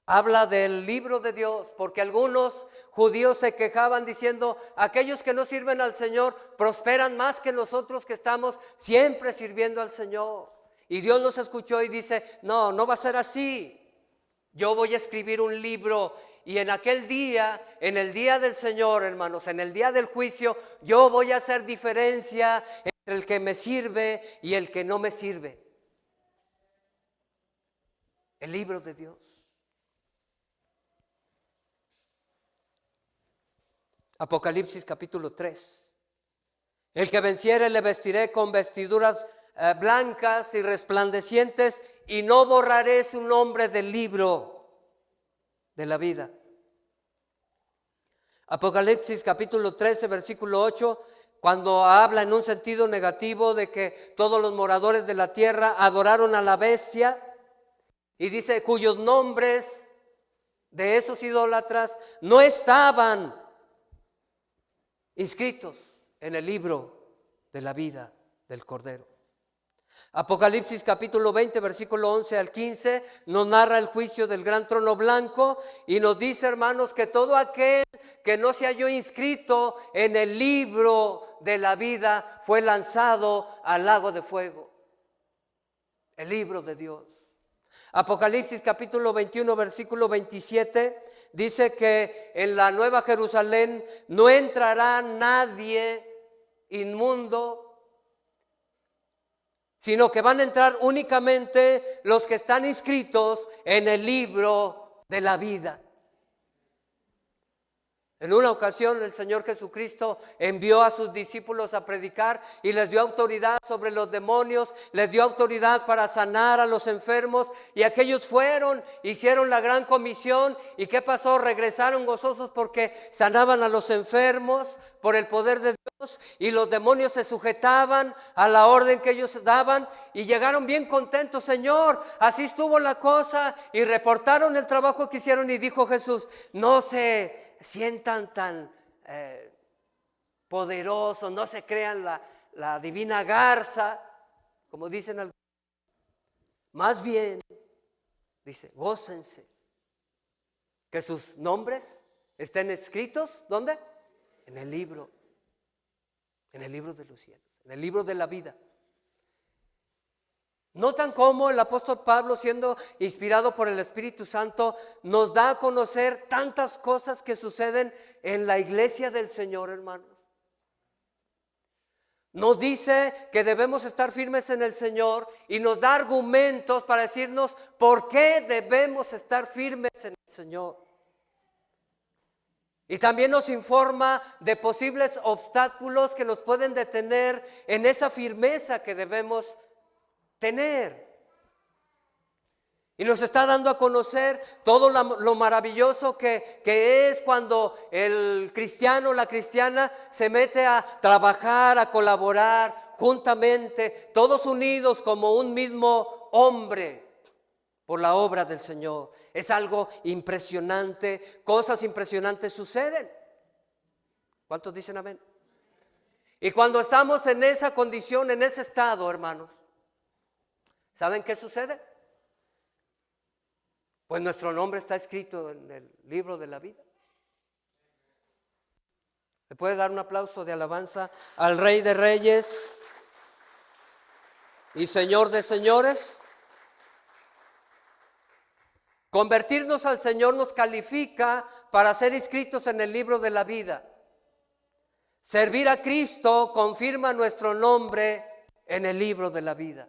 habla del libro de Dios, porque algunos judíos se quejaban diciendo, aquellos que no sirven al Señor prosperan más que nosotros que estamos siempre sirviendo al Señor. Y Dios los escuchó y dice, no, no va a ser así. Yo voy a escribir un libro y en aquel día, en el día del Señor, hermanos, en el día del juicio, yo voy a hacer diferencia entre el que me sirve y el que no me sirve. El libro de Dios. Apocalipsis capítulo 3. El que venciere le vestiré con vestiduras blancas y resplandecientes y no borraré su nombre del libro de la vida. Apocalipsis capítulo 13 versículo 8, cuando habla en un sentido negativo de que todos los moradores de la tierra adoraron a la bestia, y dice cuyos nombres de esos idólatras no estaban inscritos en el libro de la vida del Cordero. Apocalipsis capítulo 20 versículo 11 al 15 nos narra el juicio del gran trono blanco y nos dice, hermanos, que todo aquel que no se halló inscrito en el libro de la vida fue lanzado al lago de fuego. El libro de Dios. Apocalipsis capítulo 21 versículo 27 dice que en la Nueva Jerusalén no entrará nadie inmundo, sino que van a entrar únicamente los que están inscritos en el libro de la vida. En una ocasión el Señor Jesucristo envió a sus discípulos a predicar y les dio autoridad sobre los demonios, les dio autoridad para sanar a los enfermos, y aquellos fueron, hicieron la gran comisión. ¿Y qué pasó? Regresaron gozosos porque sanaban a los enfermos por el poder de Dios, y los demonios se sujetaban a la orden que ellos daban y llegaron bien contentos. Señor, así estuvo la cosa, y reportaron el trabajo que hicieron. Y dijo Jesús, no se sientan tan poderosos, no se crean la divina garza, como dicen algunos. Más bien, dice, gócense, que sus nombres estén escritos, ¿dónde? En el libro de los cielos, en el libro de la vida. Notan cómo el apóstol Pablo, siendo inspirado por el Espíritu Santo, nos da a conocer tantas cosas que suceden en la iglesia del Señor, hermanos. Nos dice que debemos estar firmes en el Señor y nos da argumentos para decirnos por qué debemos estar firmes en el Señor. Y también nos informa de posibles obstáculos que nos pueden detener en esa firmeza que debemos tener. Y nos está dando a conocer todo lo maravilloso que es cuando el cristiano, la cristiana, se mete a trabajar, a colaborar juntamente, todos unidos como un mismo hombre por la obra del Señor. Es algo impresionante, cosas impresionantes suceden. ¿Cuántos dicen amén? Y cuando estamos en esa condición, en ese estado, hermanos, ¿saben qué sucede? Pues nuestro nombre está escrito en el libro de la vida. ¿Le puede dar un aplauso de alabanza al Rey de Reyes y Señor de señores? Convertirnos al Señor nos califica para ser inscritos en el libro de la vida. Servir a Cristo confirma nuestro nombre en el libro de la vida.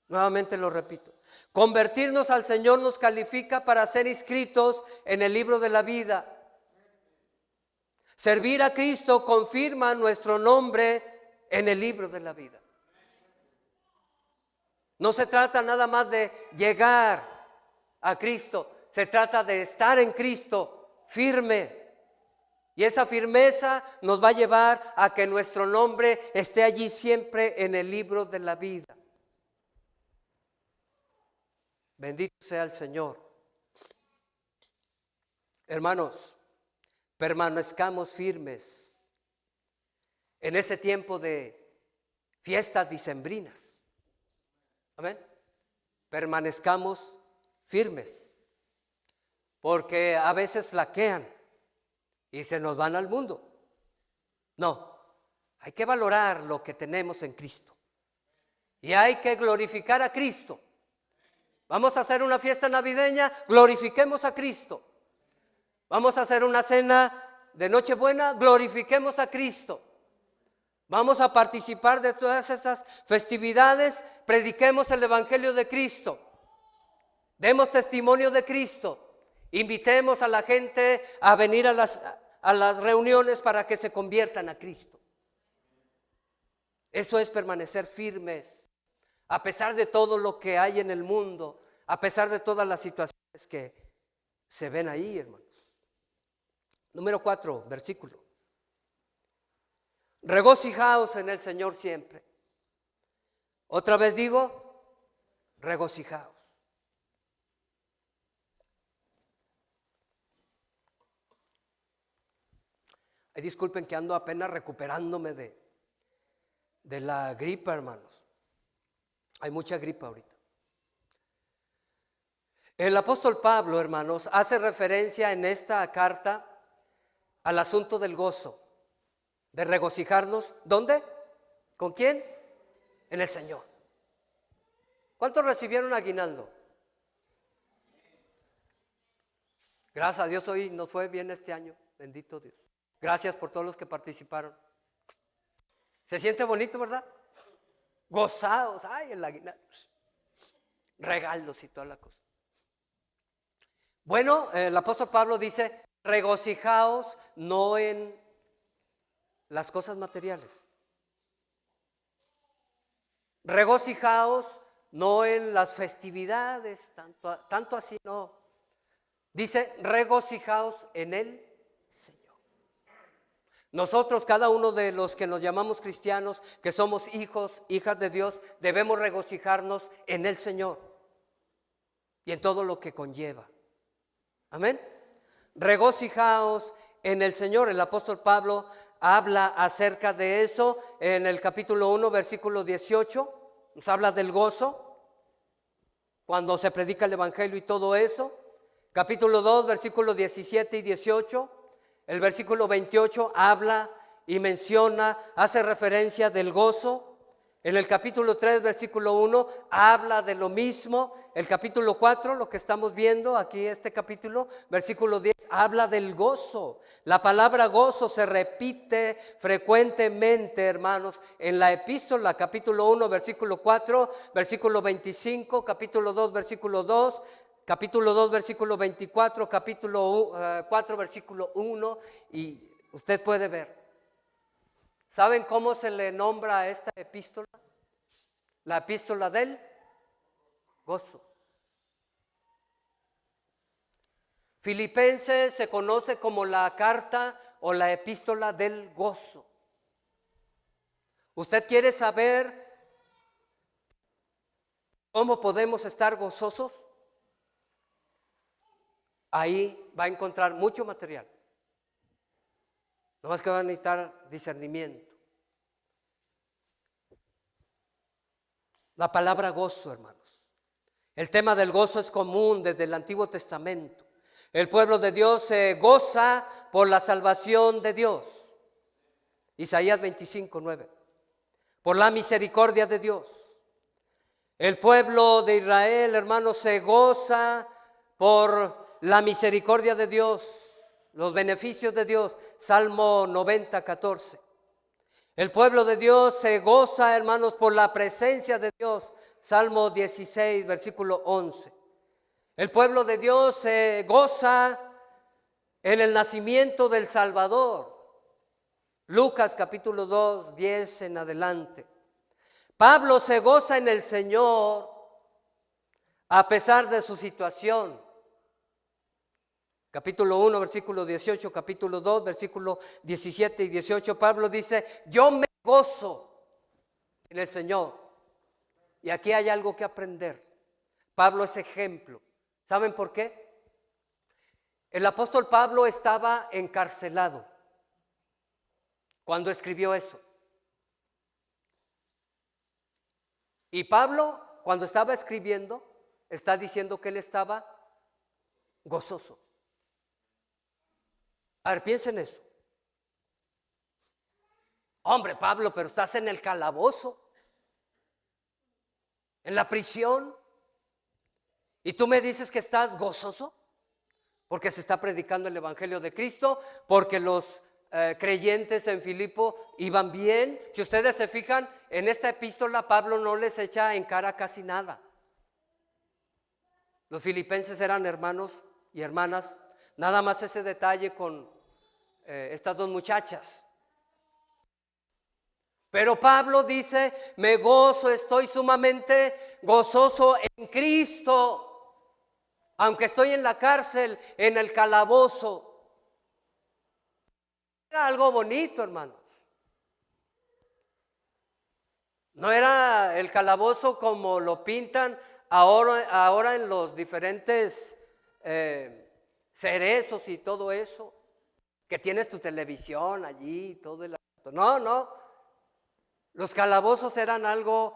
Nuevamente lo repito. Convertirnos al Señor nos califica para ser inscritos en el libro de la vida. Servir a Cristo confirma nuestro nombre en el libro de la vida. No se trata nada más de llegar a Cristo, se trata de estar en Cristo firme. Y esa firmeza nos va a llevar a que nuestro nombre esté allí siempre en el libro de la vida. Bendito sea el Señor. Hermanos, permanezcamos firmes en ese tiempo de fiestas dicembrinas. Amén. Permanezcamos firmes, porque a veces flaquean y se nos van al mundo. No, hay que valorar lo que tenemos en Cristo y hay que glorificar a Cristo. Vamos a hacer una fiesta navideña, glorifiquemos a Cristo. Vamos a hacer una cena de Nochebuena, glorifiquemos a Cristo. Vamos a participar de todas esas festividades, prediquemos el Evangelio de Cristo. Demos testimonio de Cristo. Invitemos a la gente a venir a las reuniones para que se conviertan a Cristo. Eso es permanecer firmes. A pesar de todo lo que hay en el mundo, a pesar de todas las situaciones que se ven ahí, hermanos. Número 4, versículo. Regocijaos en el Señor siempre. Otra vez digo, regocijaos. Ay, disculpen que ando apenas recuperándome de la gripa, hermanos. Hay mucha gripa ahorita. El apóstol Pablo, hermanos, hace referencia en esta carta al asunto del gozo, de regocijarnos. ¿Dónde? ¿Con quién? En el Señor. ¿Cuántos recibieron aguinaldo? Gracias a Dios, hoy nos fue bien este año. Bendito Dios. Gracias por todos los que participaron. Se siente bonito, ¿verdad? Gozados, ay, el aguinaldo, regalos y toda la cosa. Bueno, el apóstol Pablo dice, regocijaos no en las cosas materiales. Regocijaos no en las festividades, tanto así no. Dice, regocijaos en el Señor. Nosotros, cada uno de los que nos llamamos cristianos, que somos hijos, hijas de Dios, debemos regocijarnos en el Señor y en todo lo que conlleva. Amén. Regocijaos en el Señor. El apóstol Pablo habla acerca de eso en el capítulo 1, versículo 18. Nos habla del gozo cuando se predica el evangelio y todo eso. Capítulo 2, versículos 17 y 18. El versículo 28 habla y menciona, hace referencia del gozo. En el capítulo 3, versículo 1, habla de lo mismo. El capítulo 4, lo que estamos viendo aquí, este capítulo, versículo 10, habla del gozo. La palabra gozo se repite frecuentemente, hermanos, en la epístola, capítulo 1, versículo 4, versículo 25, capítulo 2, versículo 2, capítulo 2, versículo 24, capítulo 4, versículo 1, y usted puede ver. ¿Saben cómo se le nombra a esta epístola? La epístola del gozo. Filipenses se conoce como la carta o la epístola del gozo. ¿Usted quiere saber cómo podemos estar gozosos? Ahí va a encontrar mucho material. No más que va a necesitar discernimiento. La palabra gozo, hermanos. El tema del gozo es común desde el Antiguo Testamento. El pueblo de Dios se goza por la salvación de Dios. Isaías 25:9. Por la misericordia de Dios. El pueblo de Israel, hermanos, se goza por la misericordia de Dios, los beneficios de Dios. Salmo 90:14. El pueblo de Dios se goza, hermanos, por la presencia de Dios. Salmo 16, versículo 11. El pueblo de Dios se goza en el nacimiento del Salvador. Lucas capítulo 2, 10 en adelante. Pablo se goza en el Señor a pesar de su situación. Capítulo 1, versículo 18, capítulo 2, versículo 17 y 18, Pablo dice, yo me gozo en el Señor. Y aquí hay algo que aprender. Pablo es ejemplo. ¿Saben por qué? El apóstol Pablo estaba encarcelado cuando escribió eso. Y Pablo, cuando estaba escribiendo, está diciendo que él estaba gozoso. A ver, piensen eso. Hombre, Pablo, pero estás en el calabozo, en la prisión, y tú me dices que estás gozoso porque se está predicando el evangelio de Cristo, porque los creyentes en Filipo iban bien. Si ustedes se fijan, en esta epístola Pablo no les echa en cara casi nada. Los filipenses eran hermanos y hermanas. Nada más ese detalle con estas dos muchachas. Pero Pablo dice, me gozo, estoy sumamente gozoso en Cristo, aunque estoy en la cárcel, en el calabozo. Era algo bonito, hermanos. No era el calabozo como lo pintan ahora en los diferentes cerezos y todo eso, que tienes tu televisión allí y todo el... No, los calabozos eran algo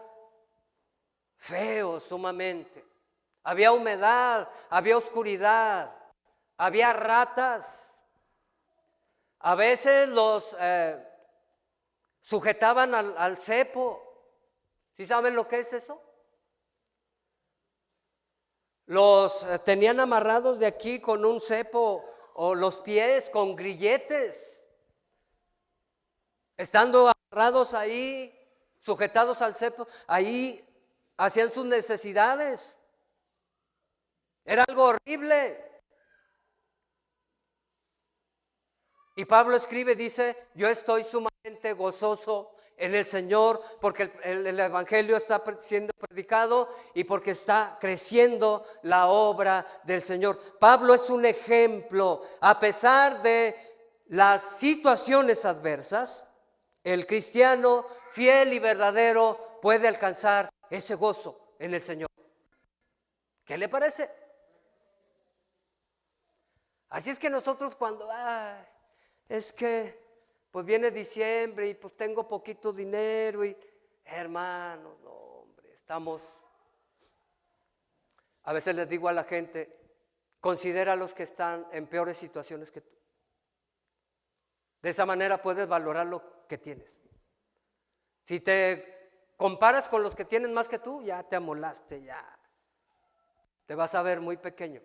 feo sumamente. Había humedad, había oscuridad, había ratas. A veces los sujetaban al cepo. ¿Sí saben lo que es eso? Los tenían amarrados de aquí con un cepo o los pies con grilletes. Estando amarrados ahí, sujetados al cepo, ahí hacían sus necesidades. Era algo horrible. Y Pablo escribe, dice, yo estoy sumamente gozoso en el Señor porque el evangelio está siendo predicado y porque está creciendo la obra del Señor. Pablo es un ejemplo. A pesar de las situaciones adversas, el cristiano fiel y verdadero puede alcanzar ese gozo en el Señor. ¿Qué le parece? Así es que nosotros cuando es que pues viene diciembre y pues tengo poquito dinero y hermanos, no hombre, estamos. A veces les digo a la gente, considera a los que están en peores situaciones que tú. De esa manera puedes valorar lo que tienes. Si te comparas con los que tienen más que tú, ya te amolaste, ya te vas a ver muy pequeño.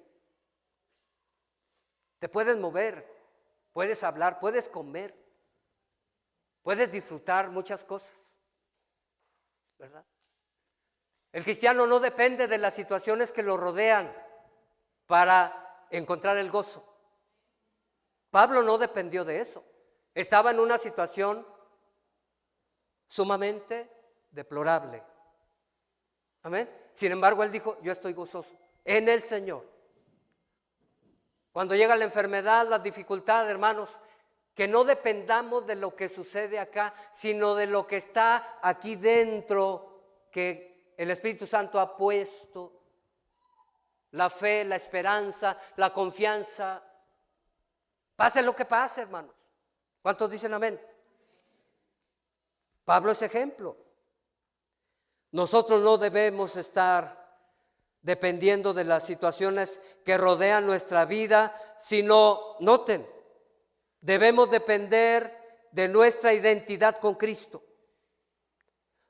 Te puedes mover, puedes hablar, puedes comer, puedes disfrutar muchas cosas, ¿verdad? El cristiano no depende de las situaciones que lo rodean para encontrar el gozo. Pablo no dependió de eso. Estaba en una situación sumamente deplorable. Amén. Sin embargo, él dijo, yo estoy gozoso en el Señor. Cuando llega la enfermedad, las dificultades, hermanos, que no dependamos de lo que sucede acá, sino de lo que está aquí dentro, que el Espíritu Santo ha puesto. La fe, la esperanza, la confianza. Pase lo que pase, hermanos. ¿Cuántos dicen amén? Pablo es ejemplo. Nosotros no debemos estar dependiendo de las situaciones que rodean nuestra vida, sino, noten, debemos depender de nuestra identidad con Cristo.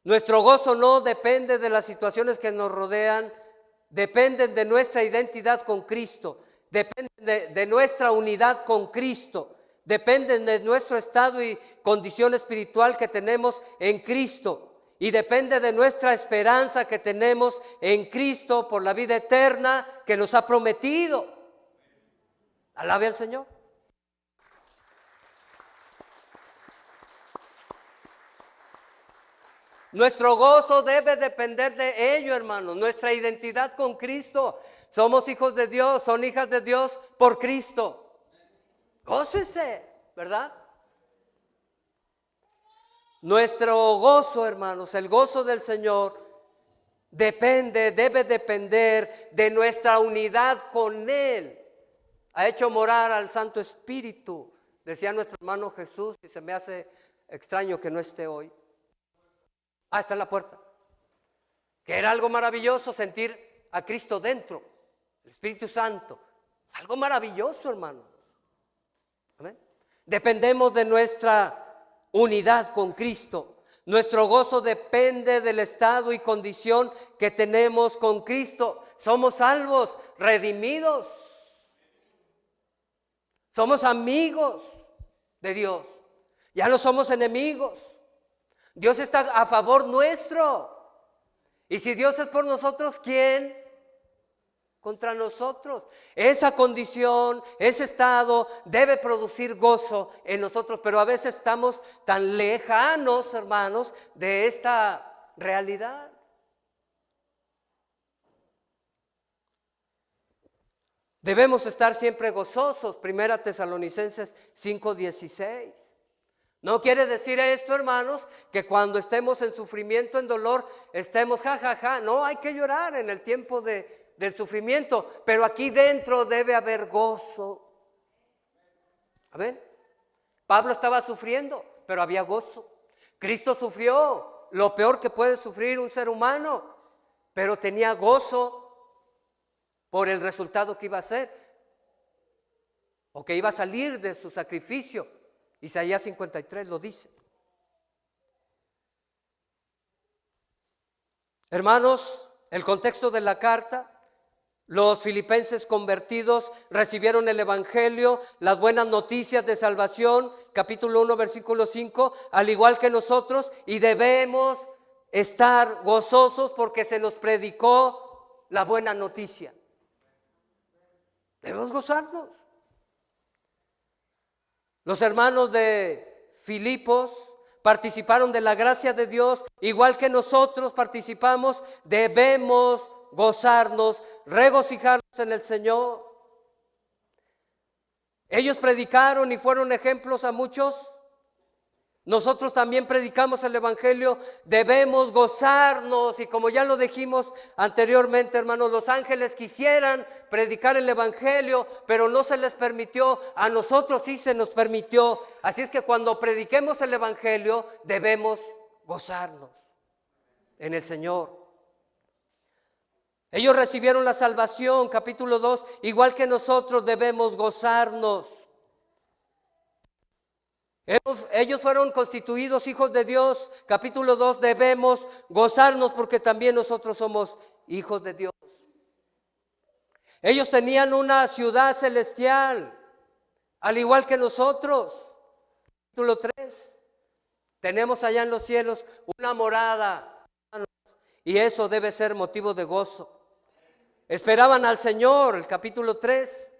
Nuestro gozo no depende de las situaciones que nos rodean, dependen de nuestra identidad con Cristo, dependen de nuestra unidad con Cristo, dependen de nuestro estado y condición espiritual que tenemos en Cristo. Y depende de nuestra esperanza que tenemos en Cristo por la vida eterna que nos ha prometido. Alabe al Señor. Nuestro gozo debe depender de ello, hermanos. Nuestra identidad con Cristo. Somos hijos de Dios, son hijas de Dios por Cristo. Gócese, ¿verdad? Nuestro gozo, hermanos, el gozo del Señor debe depender de nuestra unidad con Él. Ha hecho morar al Santo Espíritu, decía nuestro hermano Jesús, y se me hace extraño que no esté hoy. Está en la puerta. Que era algo maravilloso sentir a Cristo dentro, el Espíritu Santo. Algo maravilloso, hermanos. ¿Amén? Dependemos de nuestra unidad con Cristo. Nuestro gozo depende del estado y condición que tenemos con Cristo. Somos salvos, redimidos. Somos amigos de Dios. Ya no somos enemigos. Dios está a favor nuestro. Y si Dios es por nosotros, ¿quién contra nosotros? Esa condición, ese estado debe producir gozo en nosotros, pero a veces estamos tan lejanos, hermanos, de esta realidad. Debemos estar siempre gozosos. 1 Tesalonicenses 5:16. No quiere decir esto, hermanos, que cuando estemos en sufrimiento, en dolor, estemos jajaja. No, hay que llorar en el tiempo del sufrimiento, pero aquí dentro debe haber gozo. Amén. Pablo estaba sufriendo, pero había gozo. Cristo sufrió lo peor que puede sufrir un ser humano, pero tenía gozo por el resultado que iba a ser, o que iba a salir de su sacrificio. Isaías 53 lo dice. Hermanos, el contexto de la carta: los filipenses convertidos recibieron el evangelio, las buenas noticias de salvación, capítulo 1, versículo 5, al igual que nosotros, y debemos estar gozosos porque se nos predicó la buena noticia. Debemos gozarnos. Los hermanos de Filipos participaron de la gracia de Dios, igual que nosotros participamos. Debemos gozarnos, regocijarnos en el Señor. Ellos predicaron y fueron ejemplos a muchos. Nosotros también predicamos el evangelio, debemos gozarnos. Y como ya lo dijimos anteriormente, hermanos, los ángeles quisieran predicar el evangelio, pero no se les permitió. A nosotros sí se nos permitió. Así es que cuando prediquemos el evangelio, debemos gozarnos en el Señor. Ellos recibieron la salvación, capítulo 2, igual que nosotros debemos gozarnos. Ellos fueron constituidos hijos de Dios, capítulo 2, debemos gozarnos porque también nosotros somos hijos de Dios. Ellos tenían una ciudad celestial, al igual que nosotros. Capítulo 3, tenemos allá en los cielos una morada, y eso debe ser motivo de gozo. Esperaban al Señor, el capítulo 3,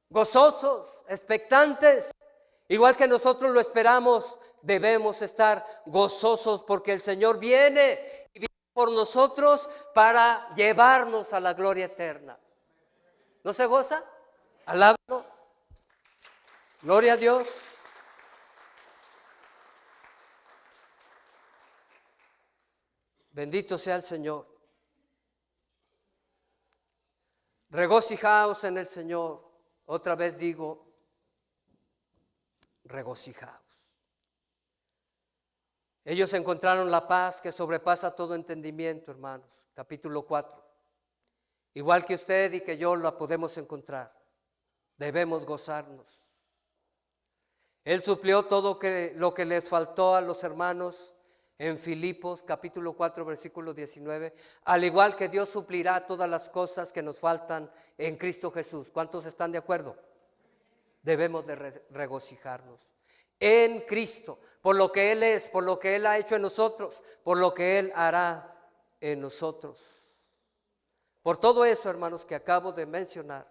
gozosos, expectantes. Igual que nosotros lo esperamos, debemos estar gozosos porque el Señor viene y viene por nosotros para llevarnos a la gloria eterna. ¿No se goza? Alábalo. Gloria a Dios. Bendito sea el Señor. Regocijaos en el Señor. Otra vez digo, regocijaos. Ellos encontraron la paz que sobrepasa todo entendimiento, hermanos. Capítulo 4. Igual que usted y que yo la podemos encontrar. Debemos gozarnos. Él suplió todo lo que les faltó a los hermanos en Filipos capítulo 4 versículo 19, al igual que Dios suplirá todas las cosas que nos faltan en Cristo Jesús. ¿Cuántos están de acuerdo? Debemos de regocijarnos en Cristo, por lo que Él es, por lo que Él ha hecho en nosotros, por lo que Él hará en nosotros. Por todo eso, hermanos, que acabo de mencionar,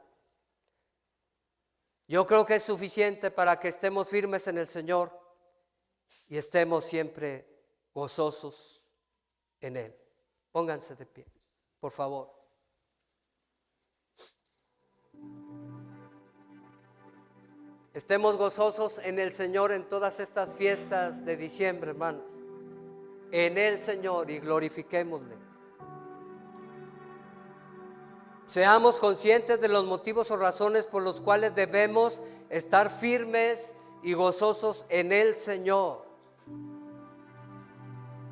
yo creo que es suficiente para que estemos firmes en el Señor y estemos siempre gozosos en Él. Pónganse de pie, por favor. Estemos gozosos en el Señor en todas estas fiestas de diciembre, hermanos. En el Señor y glorifiquémosle. Seamos conscientes de los motivos o razones por los cuales debemos estar firmes y gozosos en el Señor.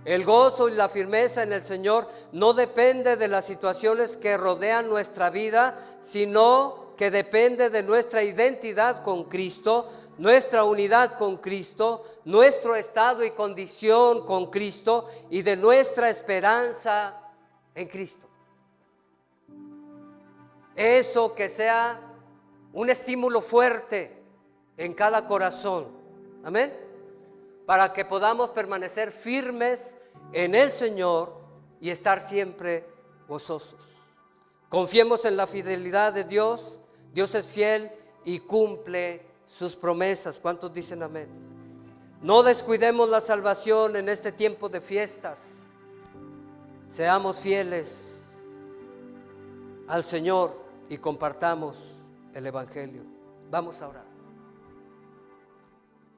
El gozo y la firmeza en el Señor no depende de las situaciones que rodean nuestra vida, sino que depende de nuestra identidad con Cristo, nuestra unidad con Cristo, nuestro estado y condición con Cristo y de nuestra esperanza en Cristo. Eso que sea un estímulo fuerte en cada corazón. Amén. Para que podamos permanecer firmes en el Señor y estar siempre gozosos. Confiemos en la fidelidad de Dios. Dios es fiel y cumple sus promesas. ¿Cuántos dicen amén? No descuidemos la salvación en este tiempo de fiestas. Seamos fieles al Señor y compartamos el Evangelio. Vamos a orar.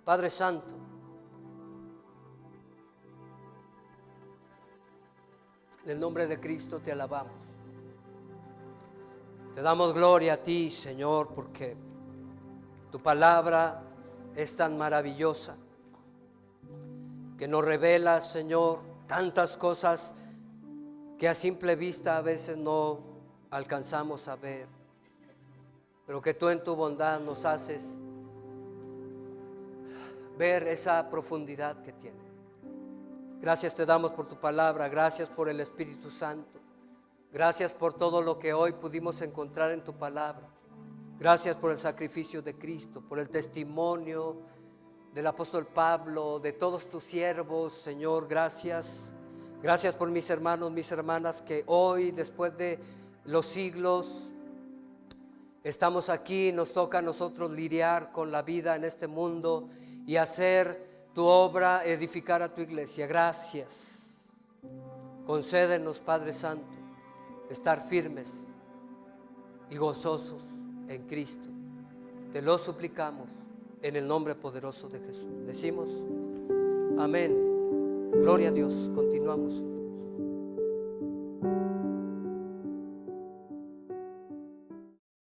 Padre Santo, en el nombre de Cristo te alabamos. Te damos gloria a ti, Señor, porque tu palabra es tan maravillosa que nos revela, Señor, tantas cosas que a simple vista a veces no alcanzamos a ver, pero que tú en tu bondad nos haces ver esa profundidad que tiene. Gracias te damos por tu palabra, gracias por el Espíritu Santo, gracias por todo lo que hoy pudimos encontrar en tu palabra. Gracias por el sacrificio de Cristo, por el testimonio del apóstol Pablo, de todos tus siervos, Señor. Gracias por mis hermanos, mis hermanas, que hoy, después de los siglos, estamos aquí. Nos toca a nosotros lidiar con la vida en este mundo y hacer tu obra, edificar a tu iglesia. Gracias. Concédenos, Padre Santo, estar firmes y gozosos en Cristo. Te lo suplicamos en el nombre poderoso de Jesús. Decimos amén. Gloria a Dios. Continuamos.